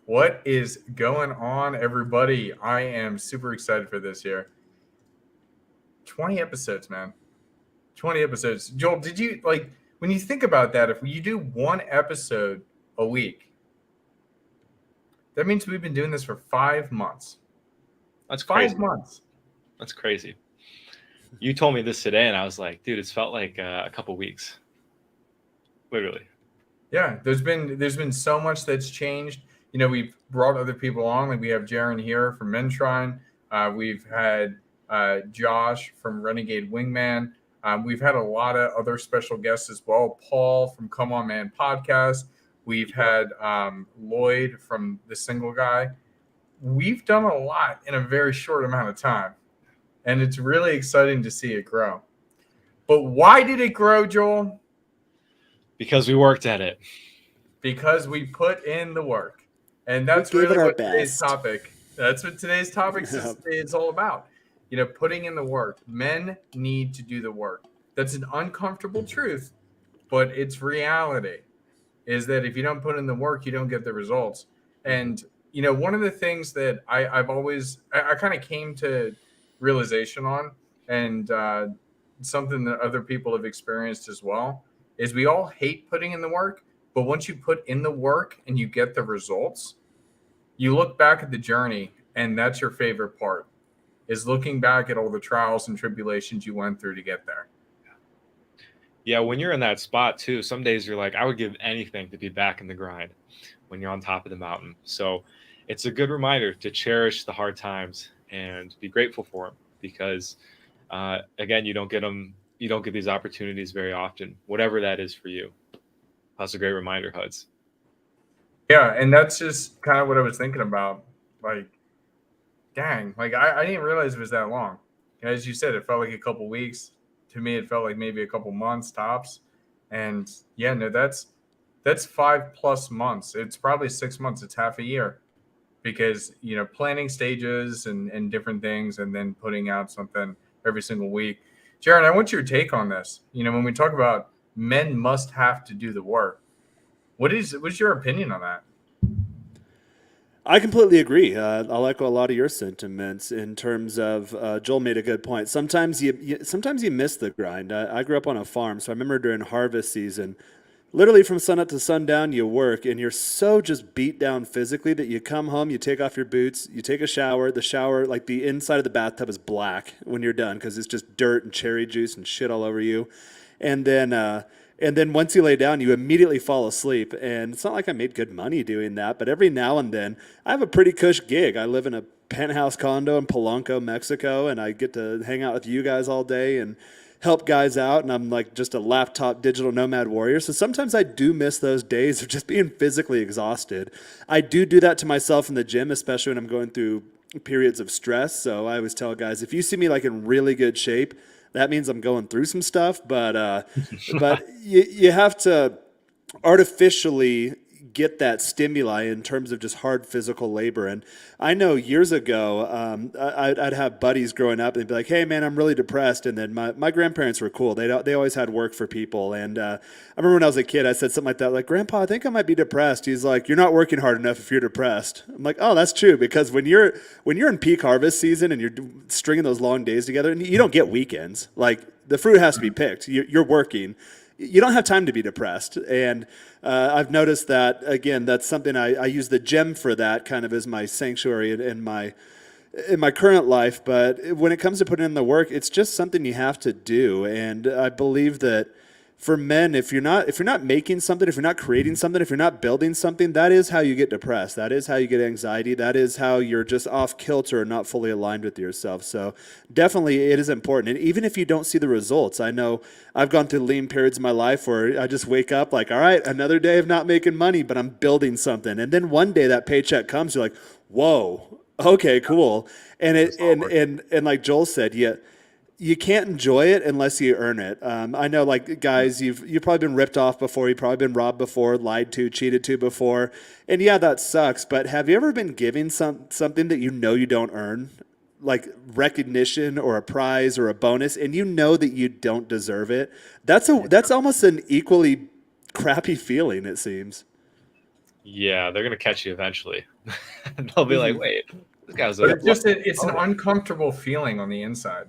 What is going on, everybody? I am super excited for this year. 20 episodes, man. 20 episodes. Joel, did you when you think about that, if you do one episode a week, that means we've been doing this for 5 months. That's 5 crazy. months. That's crazy. You told me this today, and I was like, dude, it's felt like a couple weeks. Literally. Yeah, there's been so much that's changed. We've brought other people on. Like we have Jaron here from Mentrine. We've had Josh from Renegade Wingman. We've had a lot of other special guests as well. Paul from Come On Man podcast. We've had Lloyd from The Single Guy. We've done a lot in a very short amount of time, and it's really exciting to see it grow. But why did it grow, Joel? Because we worked at it. Because we put in the work. And We that's gave it really our what today's best. topic. That's what today's topic is all about. Putting in the work. Men need to do the work. That's an uncomfortable truth, but it's reality. Is that if you don't put in the work, you don't get the results. And one of the things that I've always I kind of came to realization on, and something that other people have experienced as well, is we all hate putting in the work, but once you put in the work and you get the results, you look back at the journey, and that's your favorite part, is looking back at all the trials and tribulations you went through to get there. Yeah, when you're in that spot too, some days you're like, I would give anything to be back in the grind when you're on top of the mountain. So it's a good reminder to cherish the hard times and be grateful for them because, again, you don't get these opportunities very often, whatever that is for you. That's a great reminder, Huds. Yeah, and that's just kind of what I was thinking about. Like, dang, I didn't realize it was that long. As you said, it felt like a couple weeks. To me, it felt like maybe a couple months tops. And yeah, no, that's 5+ months. It's probably 6 months. It's half a year, because planning stages and different things, and then putting out something every single week. Jaron, I want your take on this. When we talk about men must have to do the work, what's your opinion on that? I completely agree. I'll echo a lot of your sentiments in terms of Joel made a good point. Sometimes you miss the grind. I grew up on a farm, so I remember during harvest season, literally from sun up to sundown, you work and you're so just beat down physically that you come home, you take off your boots, you take a shower. The shower, like the inside of the bathtub, is black when you're done because it's just dirt and cherry juice and shit all over you. And then once you lay down, you immediately fall asleep. And it's not like I made good money doing that, but every now and then I have a pretty cush gig. I live in a penthouse condo in Polanco, Mexico, and I get to hang out with you guys all day and help guys out. And I'm like just a laptop digital nomad warrior. So sometimes I do miss those days of just being physically exhausted. I do that to myself in the gym, especially when I'm going through periods of stress. So I always tell guys, if you see me like in really good shape, that means I'm going through some stuff, but you have to artificially get that stimuli in terms of just hard physical labor. And I know years ago, I'd have buddies growing up and they'd be like, hey man, I'm really depressed. And then my grandparents were cool. They always had work for people. And I remember when I was a kid, I said something like that, like, Grandpa, I think I might be depressed. He's like, you're not working hard enough if you're depressed. I'm like, oh, that's true. Because when you're in peak harvest season and you're stringing those long days together, and you don't get weekends, like the fruit has to be picked. You're working. You don't have time to be depressed. And I've noticed that, again, that's something I use the gym for, that kind of as my sanctuary in my current life. But when it comes to putting in the work, it's just something you have to do. And I believe that for men, if you're not making something, if you're not creating something, if you're not building something, that is how you get depressed. That is how you get anxiety. That is how you're just off kilter and not fully aligned with yourself. So definitely it is important. And even if you don't see the results, I know I've gone through lean periods in my life where I just wake up like, all right, another day of not making money, but I'm building something. And then one day that paycheck comes, you're like, whoa, okay, cool. And like Joel said, you can't enjoy it unless you earn it. I know, like, guys, you've probably been ripped off before. You've probably been robbed before, lied to, cheated to before. And yeah, that sucks. But have you ever been giving something that you don't earn, like recognition or a prize or a bonus, and you know that you don't deserve it? That's almost an equally crappy feeling, it seems. Yeah, they're gonna catch you eventually. They'll be like, "Wait, this guy was But a it's an uncomfortable feeling on the inside.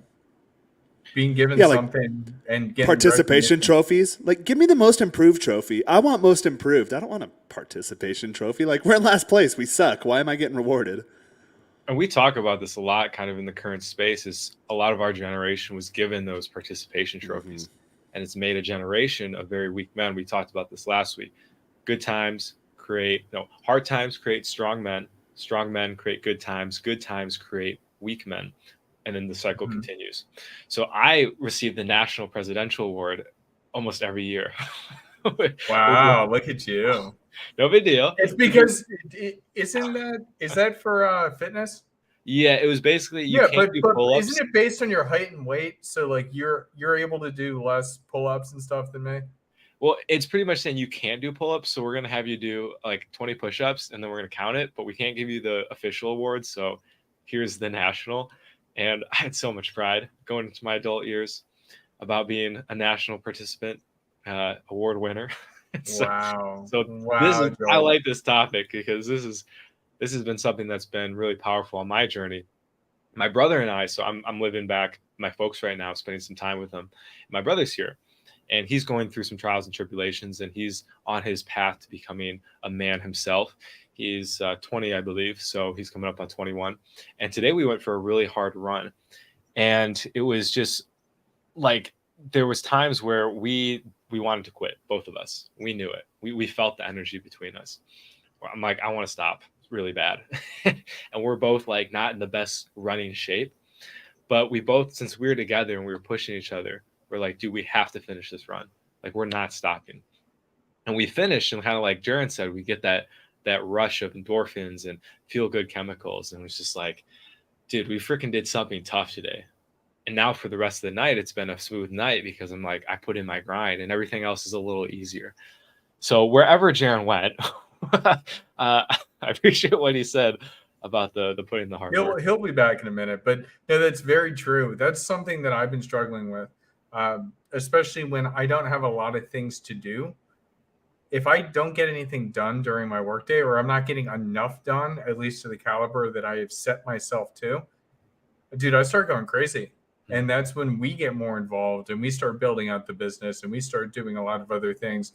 Being given Yeah, like something and getting participation recognition. trophies. Like, give me the most improved trophy. I want most improved. I don't want a participation trophy. Like, we're in last place. We suck. Why am I getting rewarded? And we talk about this a lot kind of in the current space. Is a lot of our generation was given those participation trophies, and it's made a generation of very weak men. We talked about this last week. Hard times create strong men create good times create weak men, and then the cycle continues. So I received the National Presidential Award almost every year. Wow, look at you. No big deal. It's because is that for fitness? Yeah, it was basically you Yeah, can't do but pull-ups. isn't it based on your height and weight? So like you're able to do less pull-ups and stuff than me. Well, it's pretty much saying you can do pull-ups, so we're gonna have you do like 20 push-ups, and then we're gonna count it, but we can't give you the official award. So here's the national, and I had so much pride going into my adult years about being a national participant award winner. Wow. So Wow, I Joel. like this topic because this has been something that's been really powerful on my journey. My brother and I, so I'm living back my folks right now, spending some time with them. My brother's here, and he's going through some trials and tribulations, and he's on his path to becoming a man himself. He's 20, I believe, so he's coming up on 21. And today we went for a really hard run, and it was just like there was times where we wanted to quit, both of us. We knew it. We felt the energy between us. I'm like, I want to stop really bad. And we're both like not in the best running shape, but we both, since we were together and we were pushing each other, we're like, dude, we have to finish this run. Like, we're not stopping. And we finished, and kind of like Jaron said, we get that rush of endorphins and feel good chemicals. And it was just like, dude, we freaking did something tough today. And now for the rest of the night, it's been a smooth night because I'm like, I put in my grind and everything else is a little easier. So wherever Jaron went, I appreciate what he said about the putting the hard work. He'll be back in a minute, but no, that's very true. That's something that I've been struggling with, especially when I don't have a lot of things to do. If I don't get anything done during my workday, or I'm not getting enough done, at least to the caliber that I have set myself to, dude, I start going crazy. And that's when we get more involved and we start building out the business and we start doing a lot of other things,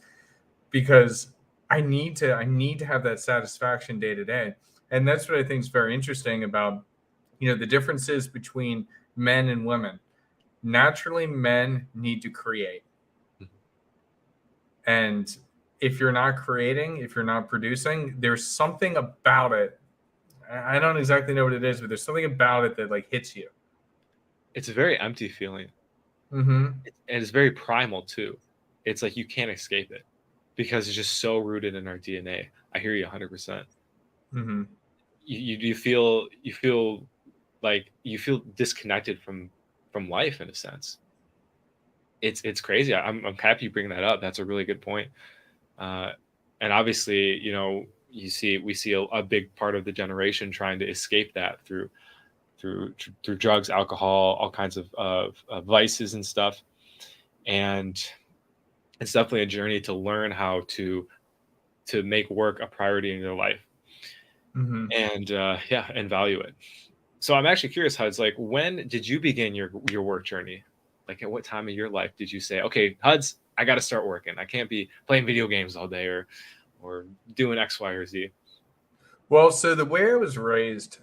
because I need to have that satisfaction day to day. And that's what I think is very interesting about, the differences between men and women. Naturally, men need to create. And if you're not creating, if you're not producing, there's something about it. I don't exactly know what it is, but there's something about it that like hits you. It's a very empty feeling. Mm-hmm. And it's very primal too. It's like you can't escape it because it's just so rooted in our DNA. I hear you 100%. Mm-hmm. You feel like you feel disconnected from life in a sense. It's crazy. I'm happy you bring that up. That's a really good point. And obviously, we see a big part of the generation trying to escape that through drugs, alcohol, all kinds of vices and stuff. And it's definitely a journey to learn how to make work a priority in your life. Mm-hmm. And value it. So I'm actually curious, Huds, like, when did you begin your work journey? Like, at what time of your life did you say, okay, Huds, I got to start working. I can't be playing video games all day or doing X, Y, or Z. Well, so the way I was raised,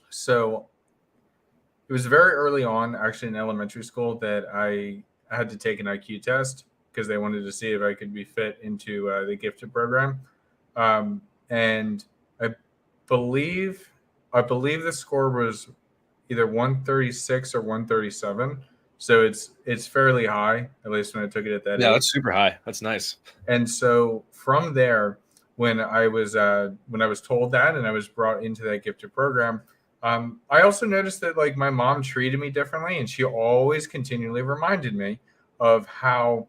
so it was very early on, actually in elementary school, that I had to take an IQ test because they wanted to see if I could be fit into the gifted program. And I believe the score was either 136 or 137. So it's fairly high, at least when I took it at that age. Yeah, that's super high. That's nice. And so from there, when I was told that and I was brought into that gifted program, I also noticed that like my mom treated me differently, and she always continually reminded me of how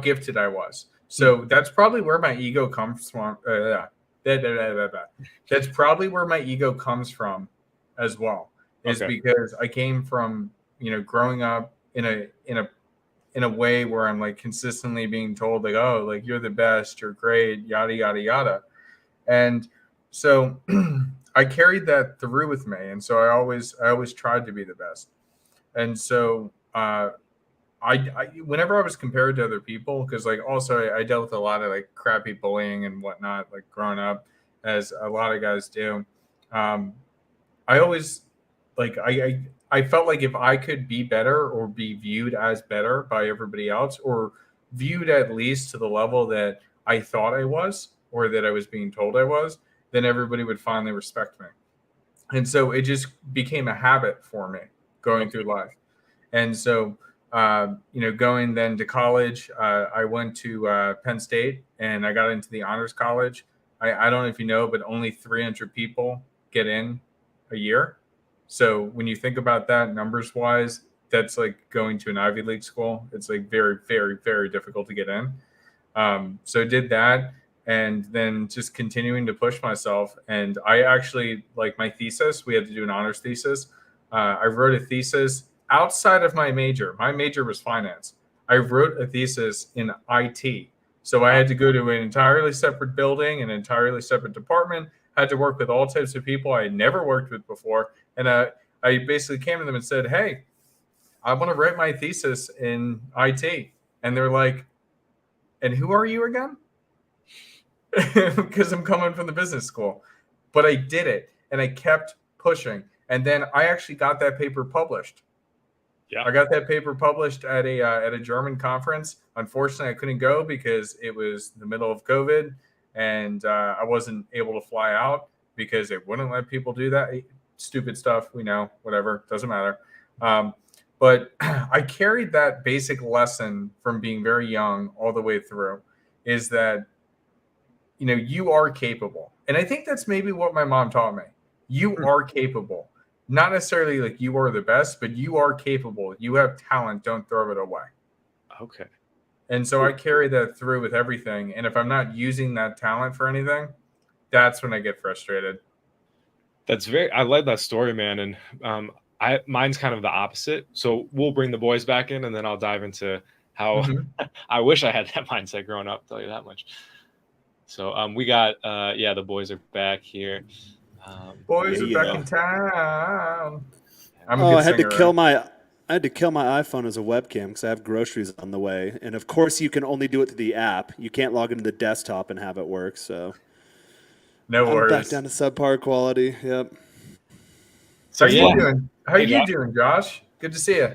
gifted I was. So that's probably where my ego comes from. That's probably where my ego comes from as well, is because I came from, growing up in a in a way where I'm like consistently being told like, oh, like you're the best, you're great, yada, yada, yada. And so I carried that through with me. And so I always tried to be the best. And so, whenever I was compared to other people, because like also I dealt with a lot of like crappy bullying and whatnot, like growing up, as a lot of guys do. Um, I always like I felt like if I could be better or be viewed as better by everybody else, or viewed at least to the level that I thought I was, or that I was being told I was, then everybody would finally respect me. And so it just became a habit for me going through life. And so, going then to college, I went to Penn State and I got into the honors college. I don't know if you know, but only 300 people get in a year. So when you think about that numbers wise, that's like going to an Ivy League school. It's like very, very, very difficult to get in. So did that, and then just continuing to push myself. And I actually, like my thesis, we had to do an honors thesis. I wrote a thesis outside of my major. My major was finance. I wrote a thesis in IT. So I had to go to an entirely separate building, an entirely separate department, had to work with all types of people I had never worked with before. And I basically came to them and said, hey, I want to write my thesis in IT. And they're like, and who are you again? Because I'm coming from the business school. But I did it, and I kept pushing. And then I actually got that paper published. Yeah. I got that paper published at a German conference. Unfortunately, I couldn't go because it was the middle of COVID, and I wasn't able to fly out because they wouldn't let people do that. Stupid stuff, we know, whatever, doesn't matter. But I carried that basic lesson from being very young all the way through, is that, you are capable. And I think that's maybe what my mom taught me. You are capable. Not necessarily like you are the best, but you are capable. You have talent. Don't throw it away. Okay. And so I carry that through with everything. And if I'm not using that talent for anything, that's when I get frustrated. I love that story, man. And mine's kind of the opposite. So we'll bring the boys back in, and then I'll dive into how I wish I had that mindset growing up, tell you that much. So we got, the boys are back here. Boys are back in town. I'm a I good had singer, to kill right? I had to kill my iPhone as a webcam because I have groceries on the way, and of course you can only do it through the app. You can't log into the desktop and have it work. So No I'm worries. back down to subpar quality. Yep. So How you doing? How Hey, you doing, Josh? Good to see you.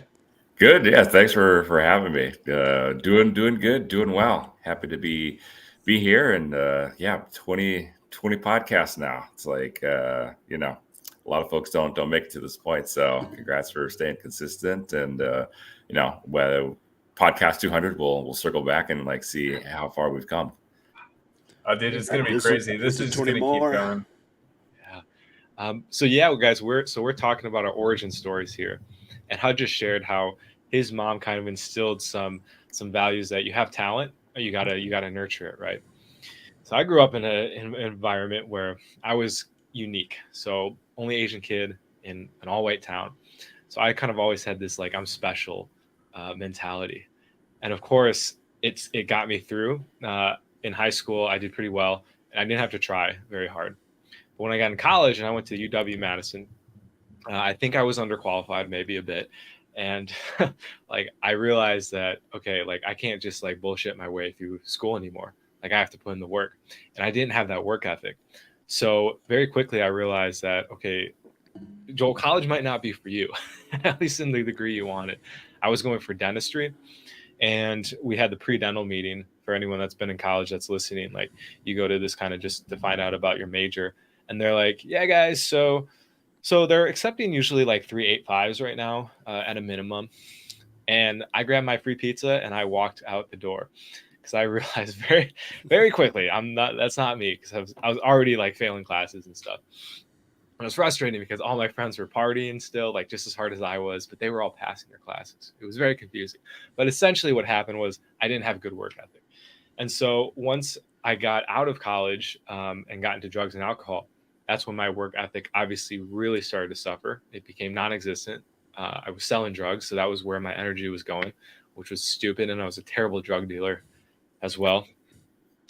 Good. Yeah. Thanks for having me. Doing good. Doing well. Happy to be here. And 20 podcasts now. It's like a lot of folks don't make it to this point. So congrats for staying consistent. And whether podcast 200, we'll circle back and like see how far we've come. Dude, it's gonna be crazy. This is gonna keep going. Yeah. Guys, we're talking about our origin stories here, and Hud just shared how his mom kind of instilled some values that you have talent, or you gotta nurture it, right? So I grew up in an environment where I was unique, so only Asian kid in an all white town. So I kind of always had this like I'm special mentality, and of course it got me through. In high school, I did pretty well, and I didn't have to try very hard. But when I got in college and I went to UW Madison, I think I was underqualified maybe a bit. And like I realized that, okay, like I can't just like bullshit my way through school anymore. Like I have to put in the work. And I didn't have that work ethic. So very quickly I realized that, okay, Joel, college might not be for you, at least in the degree you wanted. I was going for dentistry. And we had the pre-dental meeting. For anyone that's been in college that's listening, like you go to this kind of just to find out about your major. And they're like, yeah, guys, so they're accepting usually like 3.85s right now at a minimum. And I grabbed my free pizza and I walked out the door because I realized very, very quickly, that's not me, because I was already like failing classes and stuff. And it was frustrating because all my friends were partying still, like just as hard as I was, but they were all passing their classes. It was very confusing. But essentially what happened was I didn't have good work ethic. And so once I got out of college and got into drugs and alcohol, that's when my work ethic obviously really started to suffer. It became non-existent. I was selling drugs, so that was where my energy was going. which was stupid. And I was a terrible drug dealer as well.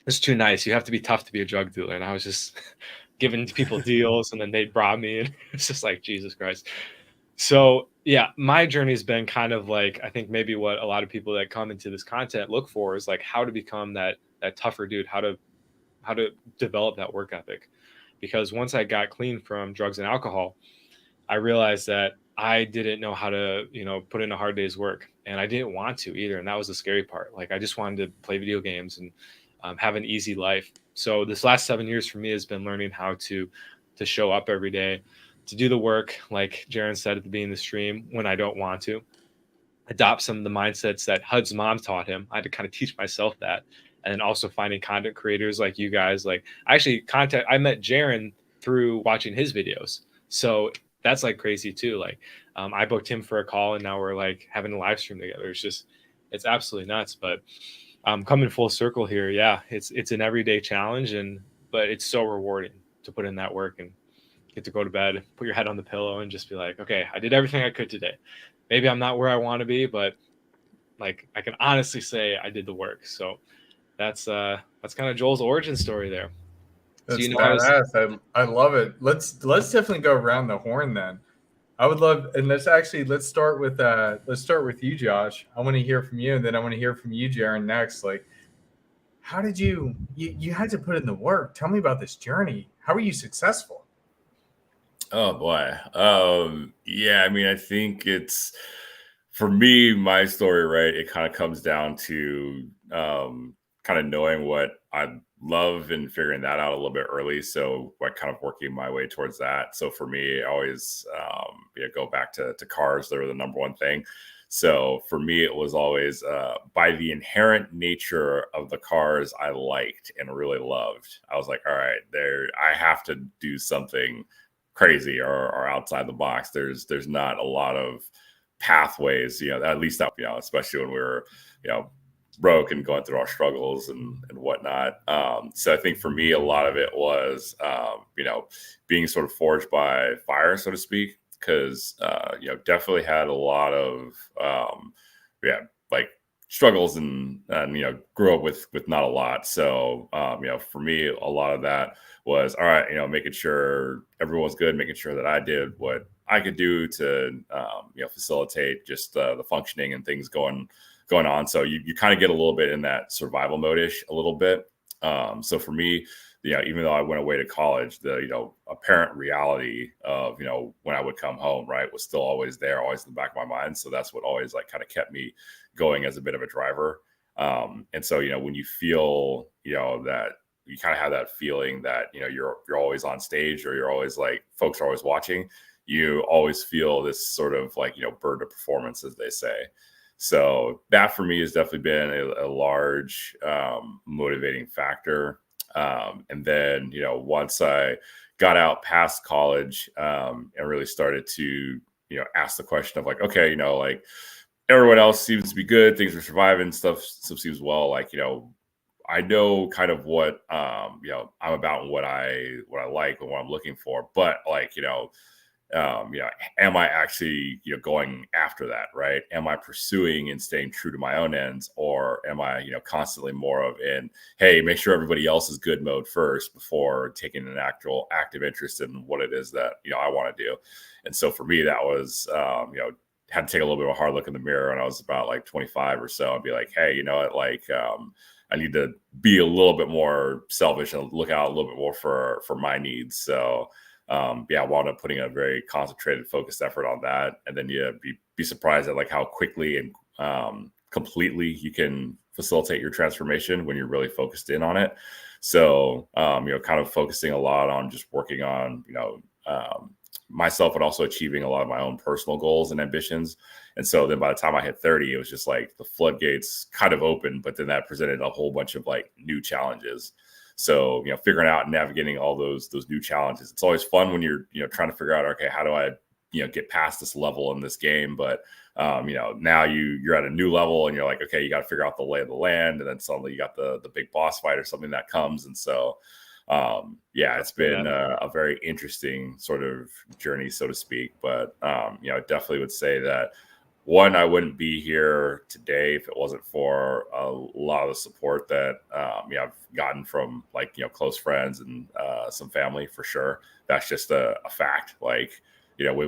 It's too nice. You have to be tough to be a drug dealer. And I was just giving people deals, and then they'd rob me. And it's just like, Jesus Christ. So yeah, my journey has been kind of like, I think maybe what a lot of people that come into this content look for is like how to become that tougher dude, how to develop that work ethic. Because once I got clean from drugs and alcohol, I realized that I didn't know how to, put in a hard day's work, and I didn't want to either. And that was the scary part. Like I just wanted to play video games and have an easy life. So this last 7 years for me has been learning how to show up every day, to do the work, like Jaron said at the beginning of the stream, when I don't want to. Adopt some of the mindsets that HUD's mom taught him. I had to kind of teach myself that. And then also finding content creators like you guys. Like I met Jaron through watching his videos. So that's like crazy too. Like I booked him for a call, and now we're like having a live stream together. It's absolutely nuts. But coming full circle here, yeah, it's an everyday challenge, but it's so rewarding to put in that work and get to go to bed, put your head on the pillow, and just be like, okay, I did everything I could today. Maybe I'm not where I want to be, but like I can honestly say I did the work. So that's kind of Joel's origin story there. That's badass. I love it. Let's definitely go around the horn then. I would love, and let's start with you, Josh. I want to hear from you, and then I want to hear from you, Jaron, next. Like, how did you had to put in the work? Tell me about this journey. How were you successful? Oh boy. Yeah, I mean, I think it's, for me, my story, right? It kind of comes down to kind of knowing what I love and figuring that out a little bit early. So like kind of working my way towards that. So for me, I always go back to cars. They're the number one thing. So for me, it was always by the inherent nature of the cars I liked and really loved. I was like, all right, I have to do something crazy or outside the box. There's not a lot of pathways, at least that, especially when we were, broke and going through our struggles and whatnot. So I think for me, a lot of it was, being sort of forged by fire, so to speak, because, definitely had a lot of, like struggles and grew up with not a lot. So, for me, a lot of that was, all right, making sure everyone's good, making sure that I did what I could do to, facilitate just the functioning and things going on. So you kind of get a little bit in that survival mode-ish a little bit. So for me, even though I went away to college, the, apparent reality of, when I would come home, right, was still always there, always in the back of my mind. So that's what always like kind of kept me going as a bit of a driver. And so, when you feel, that you kind of have that feeling that, you're always on stage, or you're always like, folks are always watching, you always feel this sort of like, burden of performance, as they say. So that for me has definitely been a large motivating factor. And then, once I got out past college and really started to, ask the question of like, okay, like everyone else seems to be good, things are surviving, stuff seems well, like, I know kind of what, I'm about and what I like and what I'm looking for, but like, am I actually, going after that, right? Am I pursuing and staying true to my own ends, or am I, constantly more of in, hey, make sure everybody else is good mode first before taking an actual active interest in what it is that, I want to do. And so for me, that was, had to take a little bit of a hard look in the mirror when I was about like 25 or so and be like, hey, you know what, like, I need to be a little bit more selfish and look out a little bit more for my needs. So, I wound up putting a very concentrated, focused effort on that. And then be surprised at like how quickly and completely you can facilitate your transformation when you're really focused in on it. So, kind of focusing a lot on just working on, myself, but also achieving a lot of my own personal goals and ambitions. And so then by the time I hit 30, it was just like the floodgates kind of opened, but then that presented a whole bunch of like new challenges. So, figuring out and navigating all those new challenges. It's always fun when you're, trying to figure out, okay, how do I, get past this level in this game? But, now you're at a new level and you're like, okay, you got to figure out the lay of the land. And then suddenly you got the big boss fight or something that comes. And so, it's been a very interesting sort of journey, so to speak. But, I definitely would say that one, I wouldn't be here today if it wasn't for a lot of the support that I've gotten from like close friends and some family for sure. That's just a fact. Like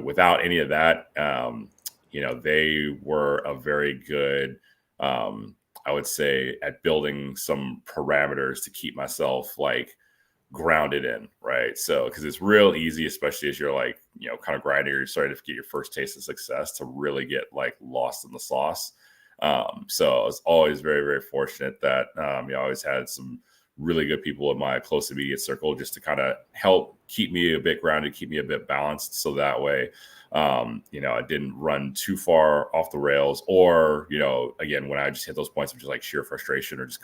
without any of that, they were a very good, I would say, at building some parameters to keep myself like grounded in, right? So, because it's real easy, especially as you're like, kind of grinding, or you're starting to get your first taste of success, to really get like lost in the sauce. So I was always very, very fortunate that I always had some really good people in my close immediate circle just to kind of help keep me a bit grounded, keep me a bit balanced. So that way, I didn't run too far off the rails, or, again, when I just hit those points of just like sheer frustration, or just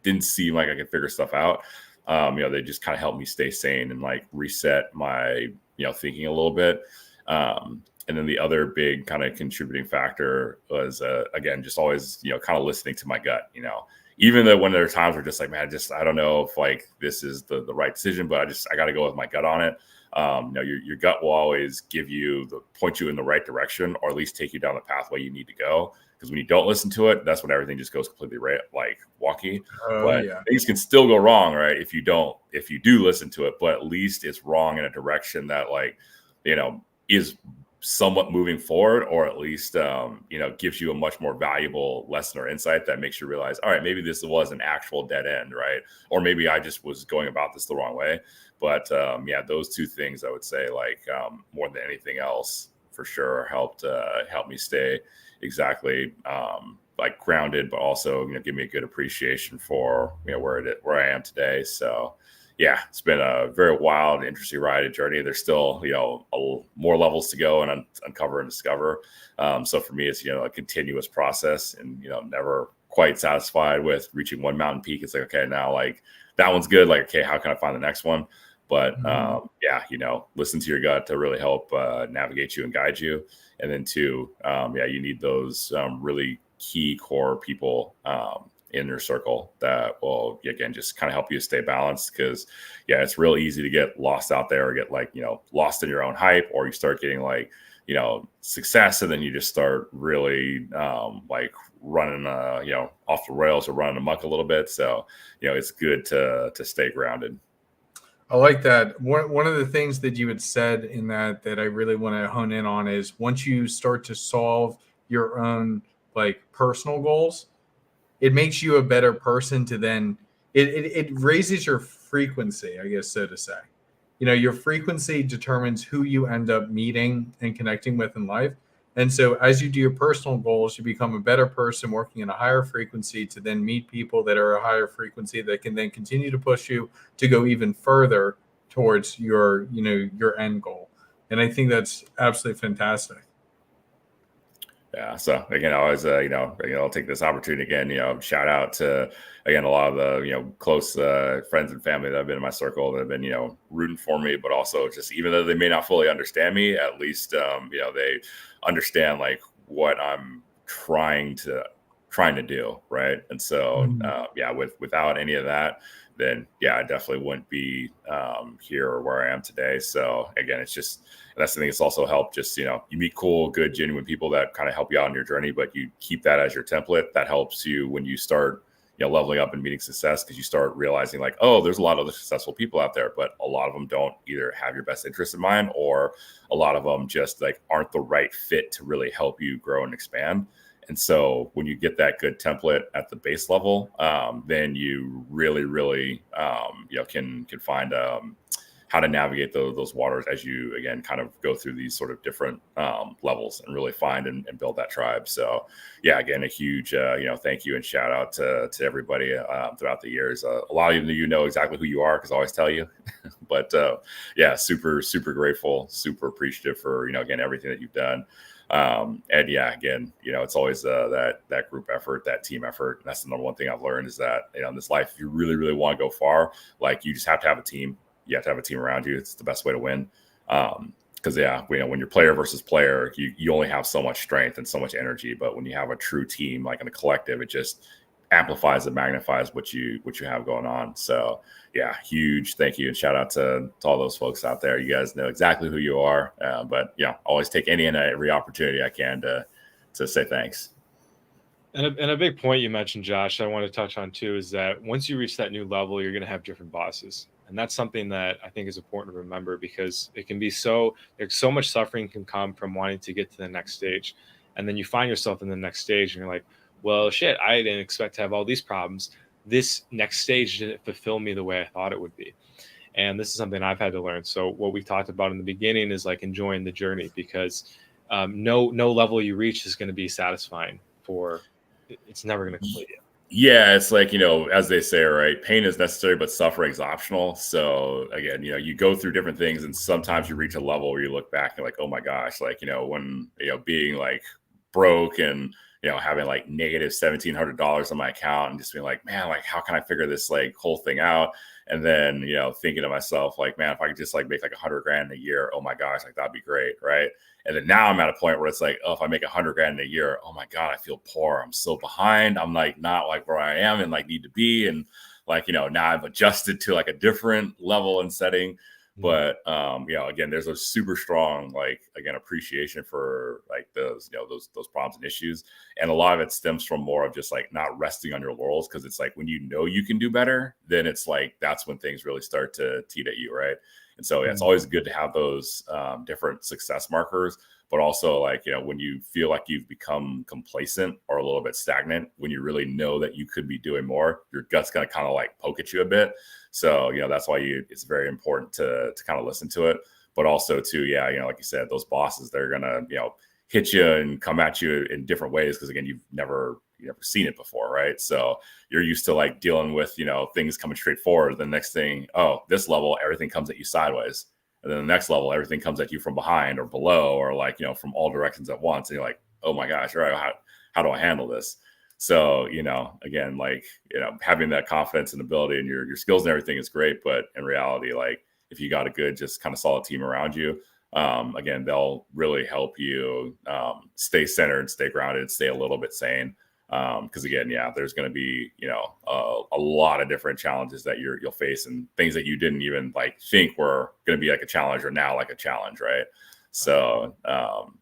didn't seem like I could figure stuff out. They just kind of helped me stay sane and like reset my, thinking a little bit. And then the other big kind of contributing factor was, again, just always, kind of listening to my gut, even though when there are times where just like, man, I don't know if like this is the right decision, but I got to go with my gut on it. Your gut will always point you in the right direction, or at least take you down the pathway you need to go. Because when you don't listen to it, that's when everything just goes completely like wonky. But things can still go wrong, right? If you do listen to it, but at least it's wrong in a direction that like, is somewhat moving forward, or at least, gives you a much more valuable lesson or insight that makes you realize, all right, maybe this was an actual dead end, right? Or maybe I just was going about this the wrong way. But those two things I would say, like, more than anything else, for sure, helped me stay exactly like grounded, but also give me a good appreciation for where I am today. So yeah, it's been a very wild, interesting ride and journey. There's still more levels to go and uncover and discover. So for me, it's a continuous process, and never quite satisfied with reaching one mountain peak. It's like, okay, now like that one's good. Like, okay, how can I find the next one? But listen to your gut to really help navigate you and guide you. And then two, you need those really key core people in your circle that will, again, just kind of help you stay balanced. Because it's real easy to get lost out there, or get like, lost in your own hype, or you start getting like, success, and then you just start really like running off the rails, or running amok a little bit. So it's good to stay grounded. I like that. One of the things that you had said in that I really want to hone in on is, once you start to solve your own like personal goals, it makes you a better person to then it raises your frequency, I guess, so to say. Your frequency determines who you end up meeting and connecting with in life. And so as you do your personal goals, you become a better person working in a higher frequency to then meet people that are a higher frequency that can then continue to push you to go even further towards your end goal. And I think that's absolutely fantastic. Yeah. So again, I always, I'll take this opportunity again, shout out to, again, a lot of the, close friends and family that have been in my circle that have been, rooting for me, but also just, even though they may not fully understand me, at least, they understand like what I'm trying to do. Right. And so, without any of that, then I definitely wouldn't be here or where I am today. So again, it's just, that's the thing. It's also helped just, you meet cool, good, genuine people that kind of help you out on your journey, but you keep that as your template. That helps you when you start, leveling up and meeting success, because you start realizing like, oh, there's a lot of other successful people out there, but a lot of them don't either have your best interest in mind, or a lot of them just like aren't the right fit to really help you grow and expand. And so when you get that good template at the base level, then you really, really, can find how to navigate those waters as you, again, kind of go through these sort of different levels, and really find and build that tribe. So again, a huge, thank you and shout out to everybody throughout the years. A lot of you know exactly who you are, because I always tell you, but super, super grateful, super appreciative for, again, everything that you've done. And again, it's always that group effort, that team effort. And that's the number one thing I've learned, is that, in this life, if you really, really want to go far, like, you just have to have a team. You have to have a team around you. It's the best way to win. Because when you're player versus player, you only have so much strength and so much energy. But when you have a true team, like in a collective, it just amplifies and magnifies what you have going on. So huge thank you and shout out to all those folks out there. You guys know exactly who you are. But always take any and every opportunity I can to say thanks. And a big point you mentioned, Josh, I want to touch on too, is that once you reach that new level, you're going to have different bosses. And that's something that I think is important to remember, because it can be so much suffering can come from wanting to get to the next stage. And then you find yourself in the next stage and you're like, well, shit, I didn't expect to have all these problems. This next stage didn't fulfill me the way I thought it would be. And this is something I've had to learn. So what we talked about in the beginning is like enjoying the journey, because no level you reach is going to be satisfying it's never going to complete it. Yeah, it's like, as they say, right, pain is necessary, but suffering is optional. So again, you go through different things, and sometimes you reach a level where you look back and like, oh my gosh, like, when, being like broke and, having like negative $1,700 on my account and just being like, man, like, how can I figure this like whole thing out? And then, thinking to myself, like, man, if I could just like make like $100,000 a year, oh my gosh, like that'd be great. Right. And then now I'm at a point where it's like, oh, if I make $100,000 a year, oh my God, I feel poor. I'm so behind. I'm like, not like where I am and like need to be. And like, now I've adjusted to like a different level and setting. But, again, there's a super strong, like, again, appreciation for like those those problems and issues. And a lot of it stems from more of just like not resting on your laurels. Cause it's like, when you can do better, then it's like, that's when things really start to teeter at you. Right. And so it's always good to have those different success markers, but also like, when you feel like you've become complacent or a little bit stagnant, when you really know that you could be doing more, your gut's going to kind of like poke at you a bit. So, that's why it's very important to kind of listen to it, but also to, like you said, those bosses, they're going to, hit you and come at you in different ways. Cause again, you've never seen it before. Right. So you're used to like dealing with, things coming straight forward. The next thing, this level, everything comes at you sideways. And then the next level, everything comes at you from behind or below, or like, from all directions at once. And you're like, oh my gosh, all right, how do I handle this? So, again, like, having that confidence and ability and your skills and everything is great. But in reality, like if you got a good, just kind of solid team around you, again, they'll really help you stay centered, stay grounded, stay a little bit sane. Because again, there's going to be, a lot of different challenges that you'll face, and things that you didn't even like think were going to be like a challenge are now like a challenge. Right. So,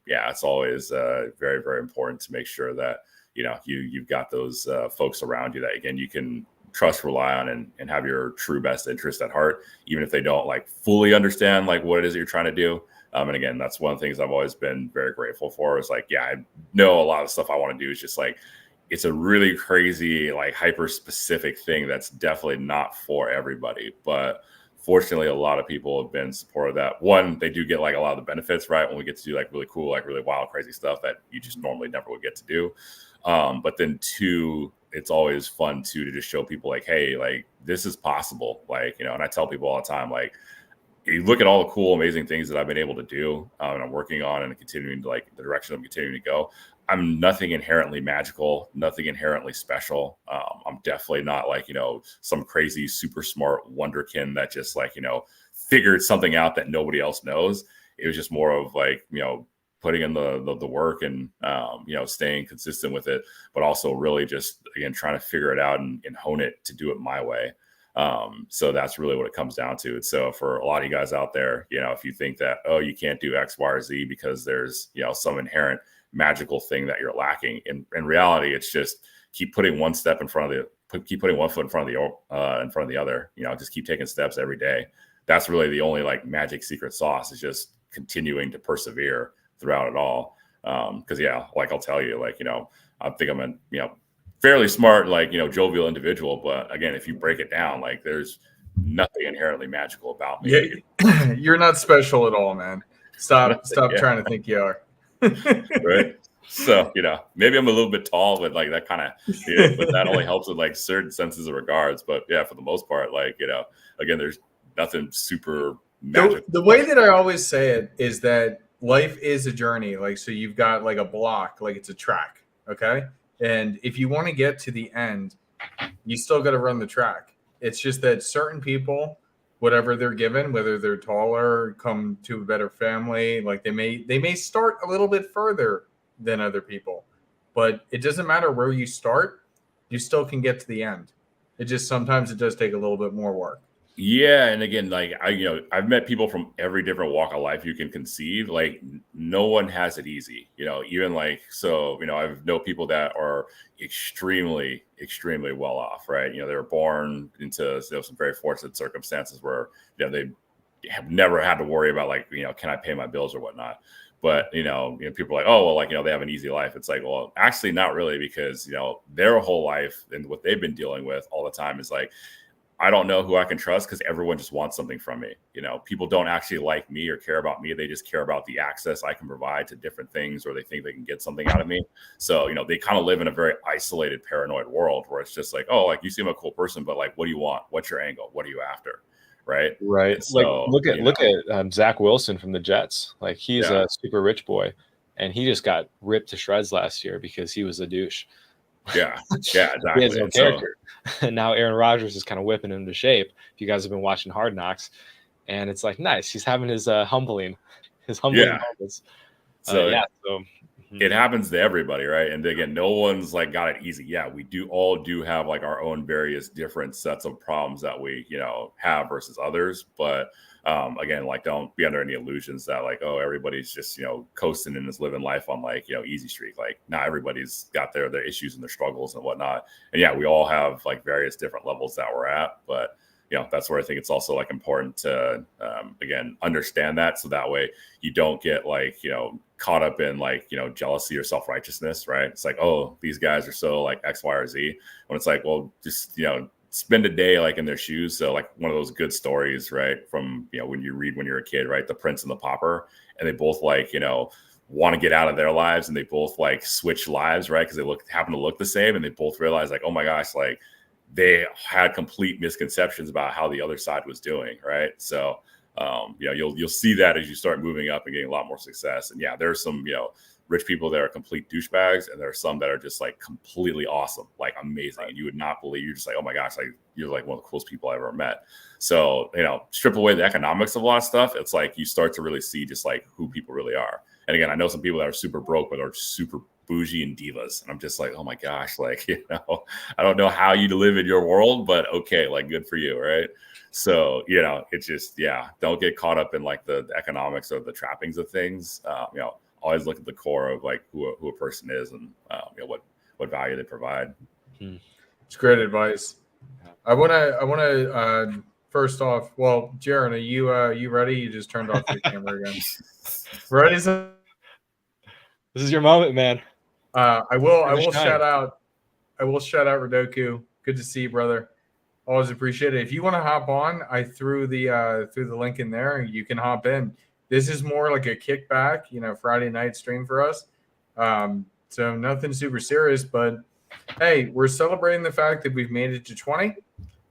it's always very, very important to make sure that, you've got those folks around you that, again, you can trust, rely on, and have your true best interest at heart, even if they don't like fully understand like what it is that you're trying to do. And again, that's one of the things I've always been very grateful for, is like, I know a lot of stuff I want to do is just like, it's a really crazy, like hyper specific thing that's definitely not for everybody. But fortunately, a lot of people have been supportive of that. One, they do get like a lot of the benefits, right? When we get to do like really cool, like really wild, crazy stuff that you just normally never would get to do. But then two, it's always fun too, to just show people like, hey, like this is possible. Like, and I tell people all the time, like, you look at all the cool, amazing things that I've been able to do and I'm working on and continuing to like the direction I'm continuing to go. I'm nothing inherently magical, nothing inherently special. I'm definitely not like, some crazy, super smart wonderkin that just like, figured something out that nobody else knows. It was just more of like, putting in the work and, staying consistent with it, but also really just, again, trying to figure it out and hone it to do it my way. So that's really what it comes down to. And so for a lot of you guys out there, if you think that, you can't do X, Y, or Z because there's, some inherent magical thing that you're lacking, in reality, it's just keep putting one step in front of keep putting one foot in front of the other, just keep taking steps every day. That's really the only like magic secret sauce, is just continuing to persevere throughout it all. Cause like I'll tell you, like, I think I'm a, fairly smart, like, jovial individual. But again, if you break it down, like there's nothing inherently magical about me. Yeah, you're not special at all, man. Stop trying to think you are. Right. So, maybe I'm a little bit tall, but like that kind of, but that only helps with like certain senses of regards. But for the most part, like, again, there's nothing super magical. The way that I always say it is that life is a journey. Like, so you've got like a block, like it's a track. Okay. And if you want to get to the end, you still got to run the track. It's just that certain people, whatever they're given, whether they're taller, come to a better family, like they may start a little bit further than other people, but it doesn't matter where you start, you still can get to the end. Sometimes it does take a little bit more work. Yeah, and again, like I've met people from every different walk of life you can conceive. Like no one has it easy, even like so, I've know people that are extremely, extremely well off, right? They were born into some very fortunate circumstances where they have never had to worry about like, can I pay my bills or whatnot. But people are like, oh well, like they have an easy life. It's like, well, actually not really, because their whole life and what they've been dealing with all the time is like, I don't know who I can trust because everyone just wants something from me. People don't actually like me or care about me. They just care about the access I can provide to different things, or they think they can get something out of me. So, they kind of live in a very isolated, paranoid world where it's just like, oh, like you seem a cool person, but like, what do you want? What's your angle? What are you after? Right. Right. And Like so, look at Zach Wilson from the Jets. Like he's Yeah. a super rich boy, and he just got ripped to shreds last year because he was a douche. Yeah, He has exactly. no And so, character. And now Aaron Rodgers is kind of whipping him to shape. If you guys have been watching Hard Knocks, and it's like nice. He's having his humbling yeah. moments. So Yeah. So it happens to everybody, right? And again, no one's like got it easy. Yeah, we all do have like our own various different sets of problems that we have versus others. But again, like don't be under any illusions that like, oh, everybody's just coasting and is living life on like easy streak. Like not everybody's got their issues and their struggles and whatnot. And yeah, we all have like various different levels that we're at, but that's where I think it's also like important to again understand that, so that way you don't get like caught up in like jealousy or self-righteousness, right? It's like, oh, these guys are so like X, Y, or Z, when it's like, well, just spend a day like in their shoes. So like one of those good stories, right, from when you read when you're a kid, right, The Prince and the Pauper, and they both like want to get out of their lives, and they both like switch lives, right, because they happen to look the same, and they both realize like, oh my gosh, like they had complete misconceptions about how the other side was doing, right? So you'll see that as you start moving up and getting a lot more success. And yeah, there's some rich people that are complete douchebags, and there are some that are just like completely awesome, like amazing, and you would not believe. You're just like, oh my gosh, like you're like one of the coolest people I've ever met. So strip away the economics of a lot of stuff, it's like you start to really see just like who people really are. And again, I know some people that are super broke but are super bougie and divas, and I'm just like, oh my gosh, like I don't know how you live in your world, but okay, like good for you, right? So it's just don't get caught up in like the economics or the trappings of things. Always look at the core of like who a person is, and what value they provide. It's great advice. I want to first off, well, Jaron, are you ready? You just turned off your camera again. Ready? this is your moment, man. I will shout out Rodoku. Good to see you, brother. Always appreciate it. If you want to hop on, I threw the link in there. You can hop in. This is more like a kickback, Friday night stream for us. So nothing super serious, but hey, we're celebrating the fact that we've made it to 20,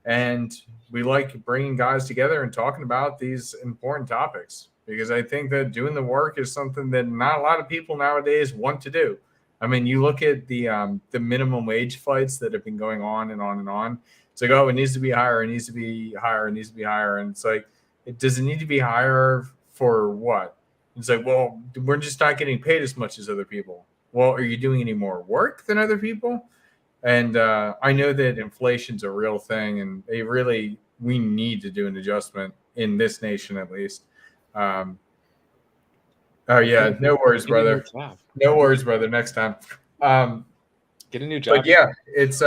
and we like bringing guys together and talking about these important topics, because I think that doing the work is something that not a lot of people nowadays want to do. I mean, you look at the minimum wage fights that have been going on and on and on. It's like, oh, it needs to be higher. It needs to be higher. It needs to be higher. And it's like, does it need to be higher for what? It's like, well, we're just not getting paid as much as other people. Well, are you doing any more work than other people? And I know that inflation's a real thing, and we need to do an adjustment in this nation at least. Oh yeah, no worries, brother. No worries, brother. Next time. Get a new job. But yeah, it's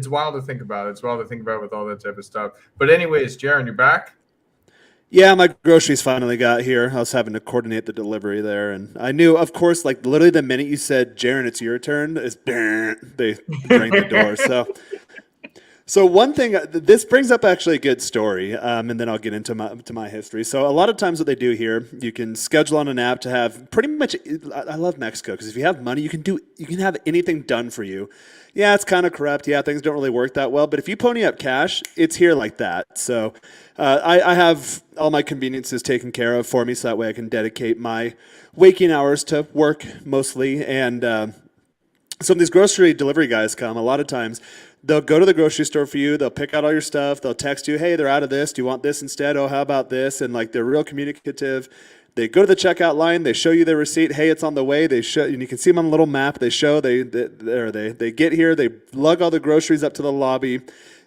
wild to think about. It's wild to think about with all that type of stuff. But anyways, Jaron, you're back? Yeah, my groceries finally got here. I was having to coordinate the delivery there, and I knew, of course, like literally the minute you said, Jaron, it's your turn, they rang the door. So one thing, this brings up actually a good story, and then I'll get into my history. So a lot of times what they do here, you can schedule on an app to have pretty much, I love Mexico, because if you have money, you can have anything done for you. Yeah, it's kind of corrupt. Yeah, things don't really work that well. But if you pony up cash, it's here like that. So I have all my conveniences taken care of for me, so that way I can dedicate my waking hours to work mostly. And so when these grocery delivery guys come, a lot of times they'll go to the grocery store for you. They'll pick out all your stuff. They'll text you, hey, they're out of this. Do you want this instead? Oh, how about this? And like they're real communicative. They go to the checkout line. They show you their receipt. Hey, it's on the way. They show, and you can see them on the little map. They show they get here. They lug all the groceries up to the lobby.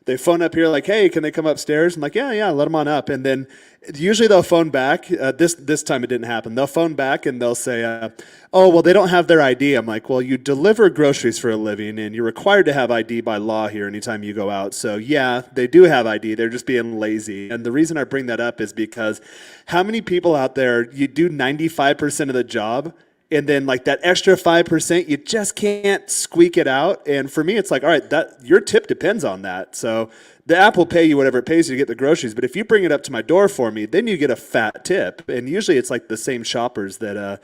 they phone up here like, hey, can they come upstairs? I'm like, yeah, let them on up. And then usually they'll phone back. This time it didn't happen. They'll phone back and they'll say, oh, well, they don't have their ID. I'm like, well, you deliver groceries for a living and you're required to have ID by law here anytime you go out. So yeah, they do have ID. They're just being lazy. And the reason I bring that up is because how many people out there, you do 95% of the job, and then like that extra 5%, you just can't squeak it out. And for me, it's like, all right, that your tip depends on that. So the app will pay you whatever it pays you to get the groceries. But if you bring it up to my door for me, then you get a fat tip. And usually it's like the same shoppers that